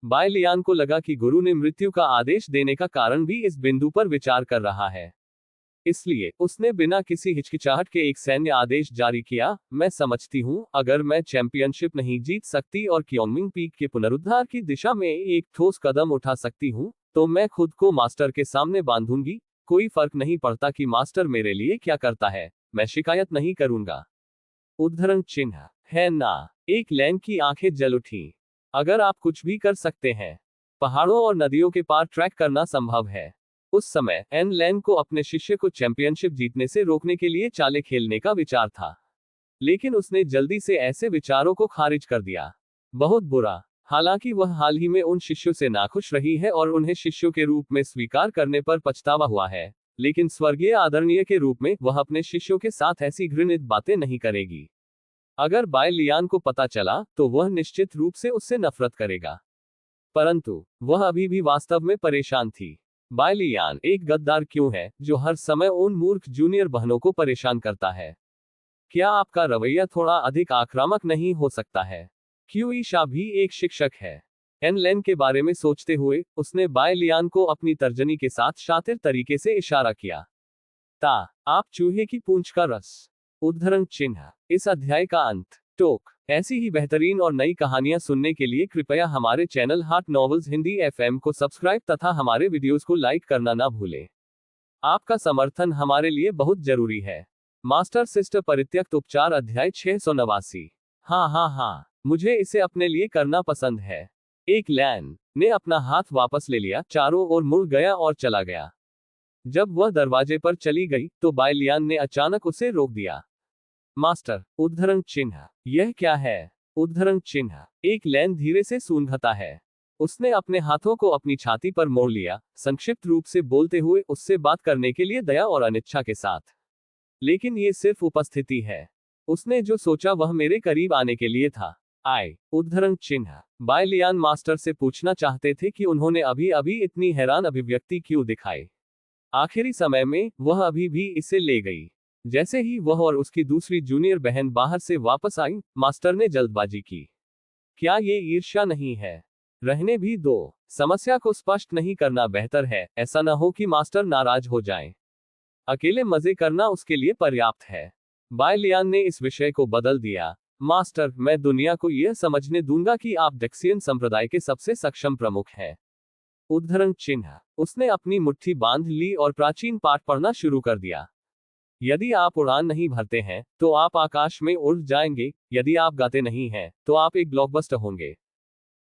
बाय लियान को लगा कि गुरु ने मृत्यु का आदेश देने का कारण भी इस बिंदु पर विचार कर रहा है। इसलिए उसने बिना किसी हिचकिचाहट के एक सैन्य आदेश जारी किया, मैं समझती हूं, अगर मैं चैंपियनशिप नहीं जीत सकती और क्योंगमिंग पीक के पुनरुद्धार की दिशा में एक ठोस कदम उठा सकती हूं, तो मैं खुद को मास्टर के सामने बांधूंगी। कोई फर्क नहीं पड़ता कि मास्टर मेरे लिए क्या करता है, मैं शिकायत नहीं करूंगा। उद्धरण चिन्ह है ना। एक लैन की आंखें जल उठी। अगर आप कुछ भी कर सकते हैं, पहाड़ों और नदियों के पार ट्रैक करना संभव है। उस समय एन लैन को अपने शिष्य को चैंपियनशिप जीतने से रोकने के लिए चालें खेलने का विचार था, लेकिन उसने जल्दी से ऐसे विचारों को खारिज कर दिया। बहुत बुरा। हालांकि वह हाल ही में उन शिष्यों से नाखुश रही है और उन्हें शिष्यों के रूप में स्वीकार करने पर पछतावा हुआ है, लेकिन स्वर्गीय आदरणीय के रूप में वह अपने शिष्यों के साथ ऐसी घृणित बातें नहीं करेगी। अगर बाय लियान को पता चला तो वह निश्चित रूप से उससे नफरत करेगा, परंतु वह अभी भी वास्तव में परेशान थी। बाय लियान एक गद्दार क्यों है जो हर समय उन मूर्ख जूनियर बहनों को परेशान करता है? क्या आपका रवैया थोड़ा अधिक आक्रामक नहीं हो सकता है? क्यूई शा भी एक शिक्षक है। एन लेन के बारे में सोचते हुए उसने बाय लियान को अपनी तर्जनी के साथ शातिर तरीके से इशारा किया। आप चूहे की पूंछ का रस। उद्धरण चिन्ह। इस अध्याय का अंत। टोक। ऐसी ही बेहतरीन और नई कहानियां सुनने के लिए कृपया हमारे चैनल हाट नॉवेल्स हिंदी एफएम को सब्सक्राइब तथा हमारे वीडियोस को लाइक करना ना भूलें। आपका समर्थन हमारे लिए बहुत जरूरी है। मास्टर सिस्टर परित्यक्त उपचार अध्याय 689। हाँ, मुझे इसे अपने लिए करना पसंद है। एक लैन ने अपना हाथ वापस ले लिया, चारों ओर मुड़ गया और चला गया। जब वह दरवाजे पर चली गई तो बाय लियान ने अचानक उसे रोक दिया। मास्टर। उद्धरण चिन्ह। यह क्या है? उद्धरण चिन्ह। एक लैन धीरे से सूंघता है। उसने अपने हाथों को अपनी छाती पर मोड़ लिया, संक्षिप्त रूप से बोलते हुए उससे बात करने के लिए दया और अनिच्छा के साथ। लेकिन ये सिर्फ उपस्थिति है। उसने जो सोचा वह मेरे करीब आने के लिए था। उद्धरण चिन्ह। बाय लियान मास्टर से पूछना चाहते थे कि उन्होंने अभी अभी इतनी हैरान अभिव्यक्ति क्यों दिखाई। आखिरी समय में वह अभी भी इसे ले गई। जैसे ही वह और उसकी दूसरी जूनियर बहन बाहर से वापस आई, मास्टर ने जल्दबाजी की। क्या ये ईर्ष्या नहीं है? रहने भी दो। समस्या को स्पष्ट नहीं करना बेहतर है, ऐसा न हो कि मास्टर नाराज हो जाएं। अकेले मजे करना उसके लिए पर्याप्त है। बाय लियान ने इस विषय को बदल दिया। मास्टर, मैं दुनिया को यह समझने दूंगा कि आप डेक्सियन संप्रदाय के सबसे सक्षम प्रमुख हैं। उद्धरण चिन्ह। उसने अपनी मुट्ठी बांध ली और प्राचीन पाठ पढ़ना शुरू कर दिया। यदि आप उड़ान नहीं भरते हैं तो आप आकाश में उड़ जाएंगे, यदि आप गाते नहीं हैं तो आप एक ब्लॉकबस्टर होंगे।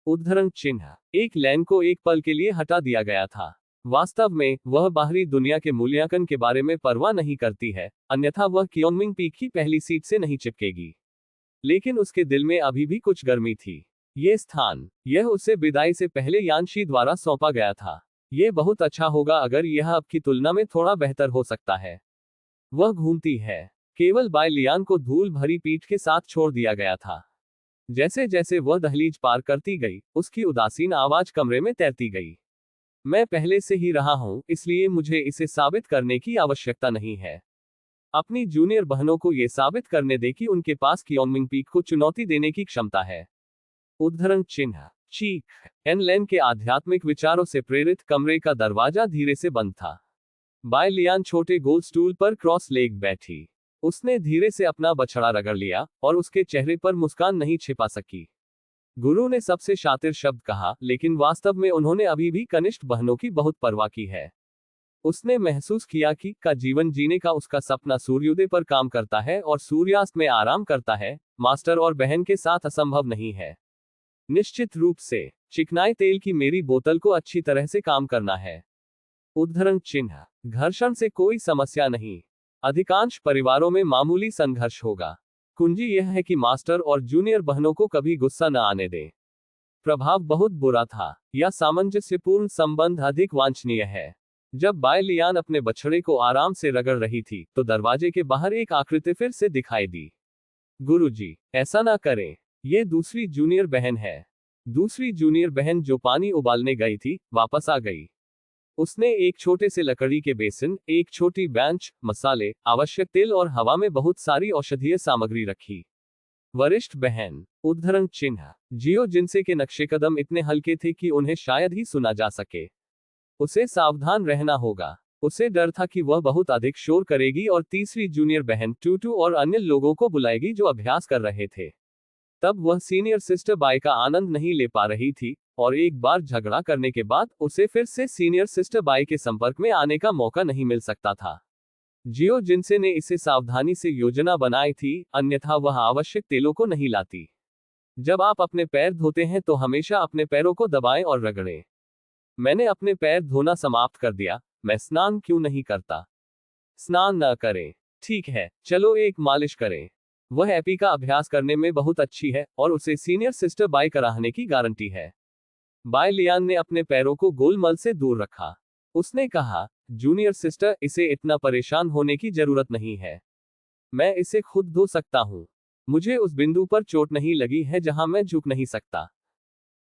उद्धरण चिन्ह। एक लैन को एक पल के लिए हटा दिया गया था। वास्तव में वह बाहरी दुनिया के मूल्यांकन के बारे में परवाह नहीं करती है, अन्यथा वह क्योंगमिंग पीक की पहली सीट से नहीं चिपकेगी। लेकिन उसके दिल में अभी भी कुछ गर्मी थी। ये स्थान, यह उसे विदाई से पहले यानशी द्वारा सौंपा गया था। ये बहुत अच्छा होगा अगर यह अब की तुलना में थोड़ा बेहतर हो सकता है। वह घूमती है। केवल बाय लियान को धूल भरी पीठ के साथ छोड़ दिया गया था। जैसे जैसे वह दहलीज पार करती गई, उसकी उदासीन आवाज कमरे में तैरती गई। मैं पहले से ही रहा हूं, इसलिए मुझे इसे साबित करने की आवश्यकता नहीं है। अपनी जूनियर बहनों को यह साबित करने दे कि उनके पास कियोंगमिंग पीक को चुनौती देने की क्षमता है। उद्धरण चिन्ह। चीख। एन लेन के आध्यात्मिक विचारों से प्रेरित कमरे का दरवाजा धीरे से बंद था। बाय लियान छोटे गोल स्टूल पर क्रॉस लेग बैठी। उसने धीरे से अपना बछड़ा रगड़ लिया और उसके चेहरे पर मुस्कान नहीं छिपा सकी। गुरु ने सबसे शातिर शब्द कहा, लेकिन वास्तव में उन्होंने अभी भी कनिष्ठ बहनों की बहुत परवाह की है। उसने महसूस किया कि का जीवन जीने का उसका सपना सूर्योदय पर काम करता है और सूर्यास्त में आराम करता है, मास्टर और बहन के साथ असंभव नहीं है। निश्चित रूप से, चिकनाई तेल की मेरी बोतल को अच्छी तरह से काम करना है। उद्धरण चिन्ह। घर्षण से कोई समस्या नहीं। अधिकांश परिवारों में मामूली संघर्ष होगा। कुंजी यह है कि मास्टर और जूनियर बहनों को कभी गुस्सा न आने दें। प्रभाव बहुत बुरा था, या सामंजस्यपूर्ण संबंध अधिक वांछनीय है। जब बाय लियान अपने बछड़े को आराम से रगड़ रही थी, तो दरवाजे के बाहर एक आकृति फिर से दिखाई दी। गुरुजी, ऐसा ना करें। ये दूसरी जूनियर बहन है। दूसरी जूनियर बहन जो पानी उबालने गई थी, वापस आ गई। उसने एक छोटे से लकड़ी के बेसिन, एक छोटी बेंच, मसाले, आवश्यक तेल और हवा में बहुत सारी औषधीय सामग्री रखी। वरिष्ठ बहन। उद्धरण चिन्ह। जियो जिनसे के नक्शेकदम इतने हल्के थे कि उन्हें शायद ही सुना जा सके। उसे सावधान रहना होगा। उसे डर था कि वह बहुत अधिक शोर करेगी और तीसरी जूनियर बहन टूटू और अन्य लोगों को बुलाएगी जो अभ्यास कर रहे थे। तब वह सीनियर सिस्टर बाय का आनंद नहीं ले पा रही थी, और एक बार झगड़ा करने के बाद उसे फिर से सीनियर सिस्टर बाय के संपर्क में आने का मौका नहीं मिल सकता था। जियो जिनसे ने इसे सावधानी से योजना बनाई थी, अन्यथा वह आवश्यक तेलों को नहीं लाती। जब आप अपने पैर धोते हैं तो हमेशा अपने पैरों को दबाएं और रगड़ें। मैंने अपने पैर धोना समाप्त कर दिया, मैं स्नान क्यों नहीं करता? स्नान न करें। ठीक है, चलो एक मालिश करें। वह एपी का अभ्यास करने में बहुत अच्छी है और उसे सीनियर सिस्टर बाय कराहने की गारंटी है। बाय लियान ने अपने पैरों को गोलमल से दूर रखा। उसने कहा, जूनियर सिस्टर, इसे इतना परेशान होने की जरूरत नहीं है। मैं इसे खुद धो सकता हूं। मुझे उस बिंदु पर चोट नहीं लगी है जहां मैं झुक नहीं सकता।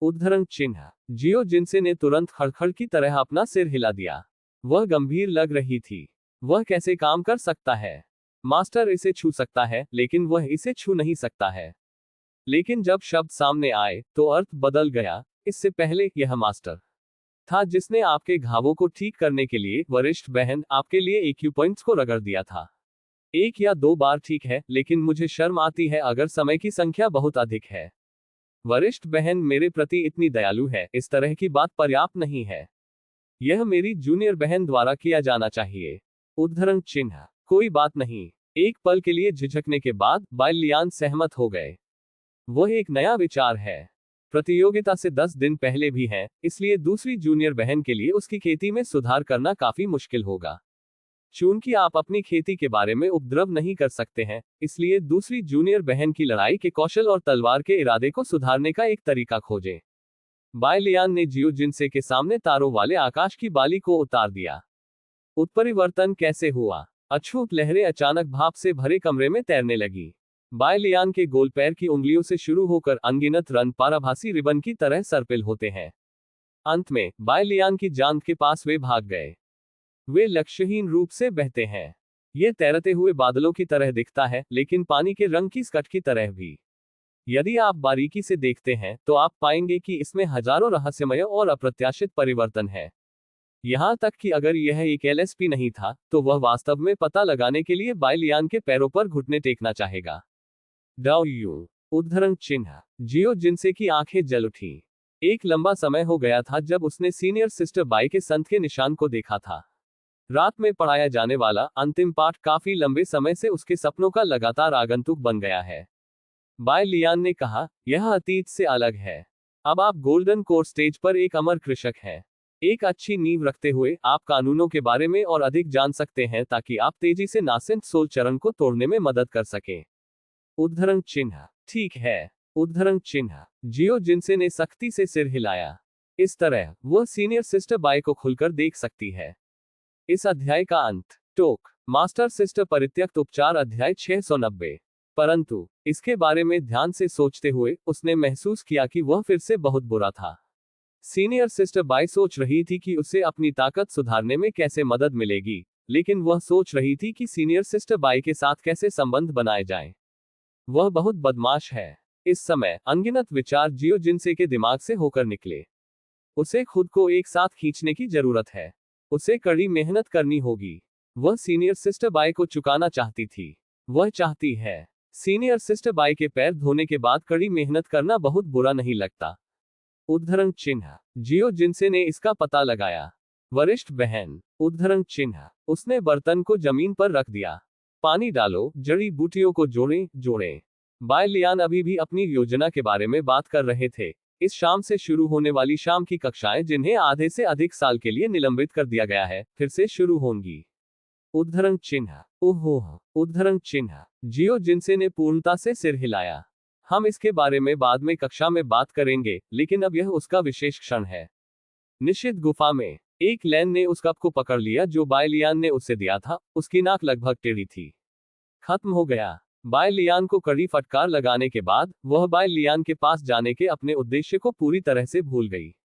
उद्धरण चिन्ह। जियो जिनसे ने तुरंत खड़खड़ की तरह अपना सिर हिला दिया। वह गंभीर लग रही थी। वह कैसे काम कर सकता है? मास्टर इसे छू सकता है, लेकिन वह इसे छू नहीं सकता है। लेकिन जब शब्द सामने आए, तो अर्थ बदल गया। इससे पहले, यह मास्टर था जिसने आपके घावों को ठीक करने के लिए, वरिष्ठ बहन, आपके लिए एक्यूपॉइंट्स को रगड़ दिया था। 1 या 2 बार ठीक है, लेकिन मुझे शर्म आती है अगर समय की संख्या बहुत अधिक है। वरिष्ठ बहन मेरे प्रति इतनी दयालु है, इस तरह की बात पर्याप्त नहीं है। यह मेरी जूनियर बहन द्वारा किया जाना चाहिए। उद्धरण चिन्ह। कोई बात नहीं। एक पल के लिए झिझकने के बाद बाय लियान सहमत हो गए। वह एक नया विचार है। प्रतियोगिता से 10 दिन पहले भी है, इसलिए दूसरी जूनियर बहन के लिए उसकी खेती में सुधार करना काफी मुश्किल होगा। चूंकि आप अपनी खेती के बारे में उपद्रव नहीं कर सकते हैं, इसलिए दूसरी जूनियर बहन की लड़ाई के कौशल और तलवार के इरादे को सुधारने का एक तरीका खोजें। बाय लियान ने जियो जिनसे के सामने तारों वाले आकाश की बाली को उतार दिया। उत्परिवर्तन कैसे हुआ? अछूत लहरें अचानक भाप से भरे कमरे में तैरने लगी। बाय लियान के गोल पैर की उंगलियों से शुरू होकर अनगिनत रन पाराभासी रिबन की तरह सर्पिल होते हैं। अंत में, बाय लियान की जांघ के पास वे भाग गए। वे लक्ष्यहीन रूप से बहते हैं। ये तैरते हुए बादलों की तरह दिखता है, लेकिन पानी के रंग की स्कट की तरह भी। यदि आप बारीकी से देखते हैं, तो आप पाएंगे कि इसमें हजारों रहस्यमय और अप्रत्याशित परिवर्तन है। यहां तक कि अगर यह एक एलएसपी नहीं था, तो वह वास्तव में पता लगाने के लिए बाय लियान के पैरों पर घुटने टेकना चाहेगा। डाउ यू। उद्धरण चिन्ह। जियो जिनसे की आंखें जल उठी। एक लंबा समय हो गया था जब उसने सीनियर सिस्टर बाय के संत के निशान को देखा था। रात में पढ़ाया जाने वाला अंतिम पाठ काफी लंबे समय से उसके सपनों का लगातार आगंतुक बन गया है। बाय लियान ने कहा, यह अतीत से अलग है। अब आप गोल्डन कोर स्टेज पर एक अमर कृषक हैं। एक अच्छी नींव रखते हुए, आप कानूनों के बारे में और अधिक जान सकते हैं ताकि आप तेजी से नासेंट सोल चरण को तोड़ने में मदद कर सकें। उद्धरण चिन्ह। ठीक है। उद्धरण चिन्ह। जियो जिनसे ने सख्ती से सिर हिलाया। इस तरह वह सीनियर सिस्टर बाय को खुलकर देख सकती है। इस अध्याय का अंत। टोक मास्टर सिस्टर परित्यक्त उपचार अध्याय 690। परंतु इसके बारे में ध्यान से सोचते हुए उसने महसूस किया कि वह फिर से बहुत बुरा था। सीनियर सिस्टर बाय सोच रही थी कि उसे अपनी ताकत सुधारने में कैसे मदद मिलेगी, लेकिन वह सोच रही थी कि सीनियर सिस्टर बाय के साथ कैसे संबंध बनाए जाएं। वह बहुत बदमाश है। इस समय अनगिनत विचार जियो जिनसे के दिमाग से होकर निकले। उसे खुद को एक साथ खींचने की जरूरत है। उसे कड़ी मेहनत करनी होगी। वह सीनियर सिस्टर बाय को चुकाना चाहती थी। वह चाहती है। सीनियर सिस्टर बाय के पैर धोने के बाद कड़ी मेहनत करना बहुत बुरा नहीं लगता। उद्धरण चिन्ह। जियो जिनसे ने इसका पता लगाया। वरिष्ठ बहन। उद्धरण चिन्ह। उसने बर्तन को जमीन पर रख दिया। पानी डालो, जड़ी बूटियों को जोड़ें। बाय लियान अभी भी अपनी योजना के बारे में बात कर रहे थे। इस शाम से शुरू होने वाली शाम की कक्षाएं, जिन्हें आधे से अधिक साल के लिए निलंबित कर दिया गया है, फिर से शुरू होंगी। उद्धरण चिन्ह। ओहो। उद्धरण चिन्ह। जियो जिनसे ने पूर्णता से सिर हिलाया। हम इसके बारे में बाद में कक्षा में बात करेंगे, लेकिन अब यह उसका विशेष क्षण है। निश्चित गुफा में एक लैन ने उस कप को पकड़ लिया जो बाय लियान ने उसे दिया था। उसकी नाक लगभग टेढ़ी थी। खत्म हो गया। बाय लियान को कड़ी फटकार लगाने के बाद वह बाय लियान के पास जाने के अपने उद्देश्य को पूरी तरह से भूल गई।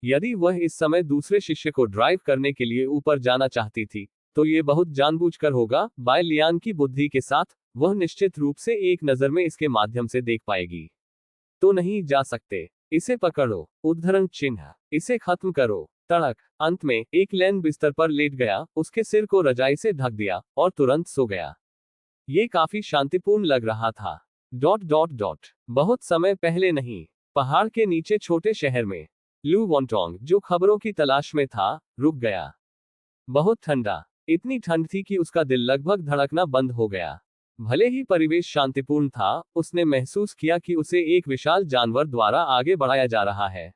यदि वह इस समय दूसरे शिष्य को ड्राइव करने के लिए ऊपर जाना चाहती थी, तो ये बहुत जानबूझकर होगा। बाय लियान की बुद्धि के साथ वह निश्चित रूप से एक नजर में इसके माध्यम से देख पाएगी। तो नहीं जा सकते। इसे पकड़ो। उद्धरण चिन्ह। इसे खत्म करो। तड़क। अंत में एक लैन बिस्तर पर लेट गया, उसके सिर को रजाई से ढक दिया और तुरंत सो गया। ये काफी शांतिपूर्ण लग रहा था। बहुत समय पहले नहीं, पहाड़ के नीचे छोटे शहर में लू वॉन्टोंग, जो खबरों की तलाश में था, रुक गया। बहुत ठंडा। इतनी ठंड थी कि उसका दिल लगभग धड़कना बंद हो गया। भले ही परिवेश शांतिपूर्ण था, उसने महसूस किया कि उसे एक विशाल जानवर द्वारा आगे बढ़ाया जा रहा है।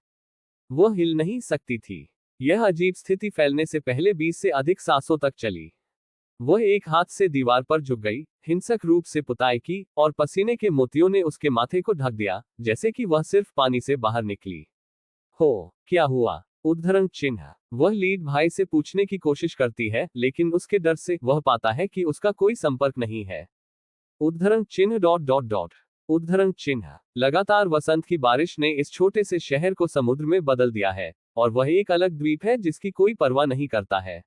वह हिल नहीं सकती थी। यह अजीब स्थिति फैलने से पहले 20 से अधिक सांसों तक चली। वह एक हाथ से दीवार पर झुक गई, हिंसक रूप से पुताई की, और पसीने के मोतियों ने उसके माथे को ढक दिया, जैसे कि वह सिर्फ पानी से बाहर निकली हो। क्या हुआ? उद्धरण चिन्ह। वह लीड भाई से पूछने की कोशिश करती है, लेकिन उसके डर से वह पाता है कि उसका कोई संपर्क नहीं है। उद्धरण चिन्ह। उद्धरण चिन्ह। लगातार वसंत की बारिश ने इस छोटे से शहर को समुद्र में बदल दिया है, और वह एक अलग द्वीप है जिसकी कोई परवाह नहीं करता है।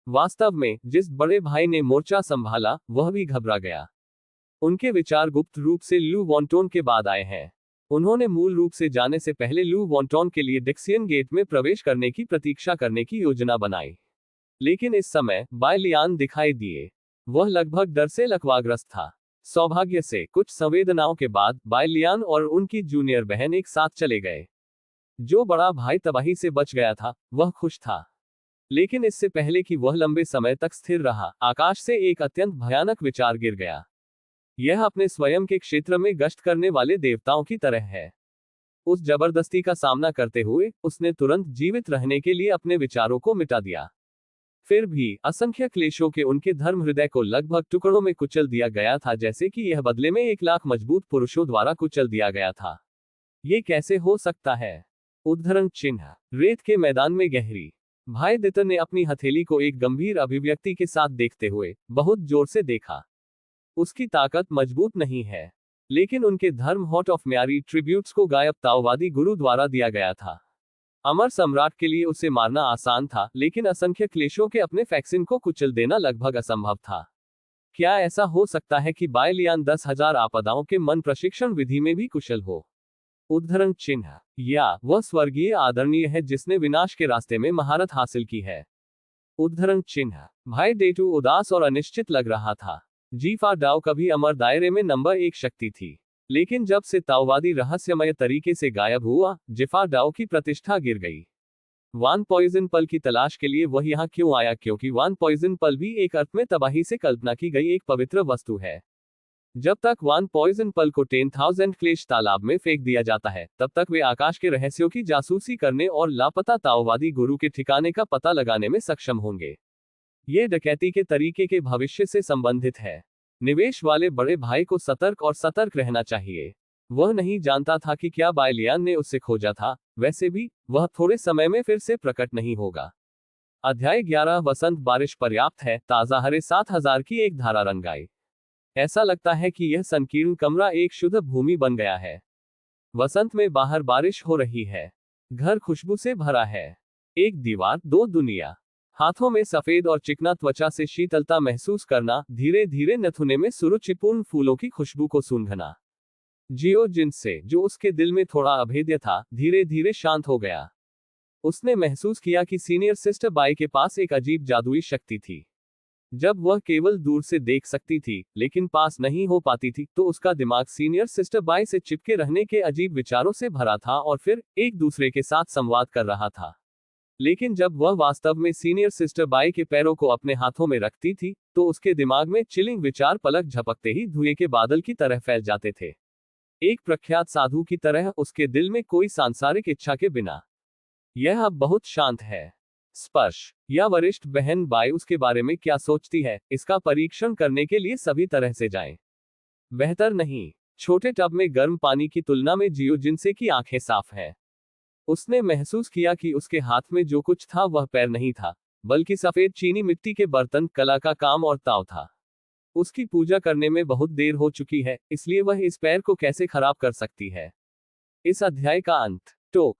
वास्तव में जिस बड़े भाई ने मोर्चा संभाला, वह भी घबरा गया। उनके विचार गुप्त रूप से लू वॉन्टोन के बाद आए हैं। उन्होंने मूल रूप से जाने से पहले लू वॉन्टोन के लिए डिक्सियन गेट में प्रवेश करने की प्रतीक्षा करने की योजना बनाई। लेकिन इस समय बाय लियान दिखाई दिए। वह लगभग डर से लकवाग्रस्त था। सौभाग्य से कुछ संवेदनाओं के बाद बाय लियान और उनकी जूनियर बहन एक साथ चले गए। जो बड़ा भाई तबाही से बच गया था, वह खुश था। लेकिन इससे पहले कि वह लंबे समय तक स्थिर रहा, आकाश से एक अत्यंत भयानक विचार गिर गया। यह अपने स्वयं के क्षेत्र में गश्त करने वाले देवताओं की तरह है। उस जबरदस्ती का सामना करते हुए उसने तुरंत जीवित रहने के लिए अपने विचारों को मिटा दिया। फिर भी असंख्य क्लेशों के उनके धर्म हृदय को लगभग टुकड़ों में कुचल दिया गया था, जैसे कि यह बदले में 1,00,000 मजबूत पुरुषों द्वारा कुचल दिया गया था। ये कैसे हो सकता है? उद्धरण चिन्ह। रेत के मैदान में गहरी। भाई दितर ने अपनी हथेली को एक गंभीर अभिव्यक्ति के साथ देखते हुए बहुत जोर से देखा। उसकी ताकत मजबूत नहीं है, लेकिन उनके धर्म हॉट ऑफ म्यारी ट्रिब्यूट्स को गायब ताओवादी गुरु द्वारा दिया गया था। अमर सम्राट के लिए उसे मारना आसान था, लेकिन असंख्य क्लेशों के अपने फैक्सिन को कुचल देना लगभग असंभव था। क्या ऐसा हो सकता है कि बाय लियान 10,000 आपदाओं के मन प्रशिक्षण विधि में भी कुशल हो? उद्धरण चिन्ह। या वह स्वर्गीय आदरणीय है जिसने विनाश के रास्ते में महारत हासिल की है। उद्धरण चिन्ह। भाई डेटू उदास और अनिश्चित लग रहा था। जीफा डाओ कभी अमर दायरे में नंबर 1 शक्ति थी, लेकिन जब से ताओवादी रहस्यमय तरीके से गायब हुआ, जिफा डाओ की प्रतिष्ठा गिर गई। वान पॉइजन पल की तलाश के लिए वह यहाँ क्यों आया? क्योंकि वान पॉइजन पल भी एक अर्थ में तबाही से कल्पना की गई एक पवित्र वस्तु है। जब तक वान पॉइजन पल को 10,000 क्लेश तालाब में फेंक दिया जाता है, तब तक वे आकाश के रहस्यों की जासूसी करने और लापता ताओवादी गुरु के ठिकाने का पता लगाने में सक्षम होंगे। ये डकैती के तरीके के भविष्य से संबंधित है। निवेश वाले बड़े भाई को सतर्क और सतर्क रहना चाहिए। वह नहीं जानता था कि क्या बायलियान ने उससे खोजा था। वैसे भी वह थोड़े समय में फिर से प्रकट नहीं होगा। अध्याय 11 वसंत बारिश पर्याप्त है, ताजा हरे 7000 की एक धारा रंगाई। ऐसा लगता है कि यह संकीर्ण कमरा एक शुद्ध भूमि बन गया है। वसंत में बाहर बारिश हो रही है। घर खुशबू से भरा है। एक दीवार दो दुनिया। हाथों में सफेद और चिकना त्वचा से शीतलता महसूस करना, धीरे धीरे नथुने में सुरुचिपूर्ण फूलों की खुशबू को सूंघना। जियो जिनसे जो उसके दिल में थोड़ा अभेद्य था, धीरे धीरे शांत हो गया। उसने महसूस किया कि सीनियर सिस्टर बाई के पास एक अजीब जादुई शक्ति थी। जब वह केवल दूर से देख सकती थी, लेकिन पास नहीं हो पाती थी, तो उसका दिमाग सीनियर सिस्टर बाई से चिपके रहने के अजीब विचारों से भरा था और फिर एक दूसरे के साथ संवाद कर रहा था। लेकिन जब वह वास्तव में सीनियर सिस्टर बाई के पैरों को अपने हाथों में रखती थी, तो उसके दिमाग में चिलिंग विचार पलक झपकते ही धुएं के बादल की तरह फैल जाते थे। एक प्रख्यात साधु की तरह उसके दिल में कोई सांसारिक इच्छा के बिना। यह अब बहुत शांत है। स्पर्श या वरिष्ठ बहन बाई उसके बारे में क्या सोचती है, इसका परीक्षण करने के लिए सभी तरह से जाएं। बेहतर नहीं। छोटे टब में गर्म पानी की तुलना में जियो जिनसे की आंखें साफ है। उसने महसूस किया कि उसके हाथ में जो कुछ था वह पैर नहीं था, बल्कि सफेद चीनी मिट्टी के बर्तन, कला का काम और ताव था। उसकी पूजा करने में बहुत देर हो चुकी है, इसलिए वह इस पैर को कैसे खराब कर सकती है। इस अध्याय का अंत। टोक।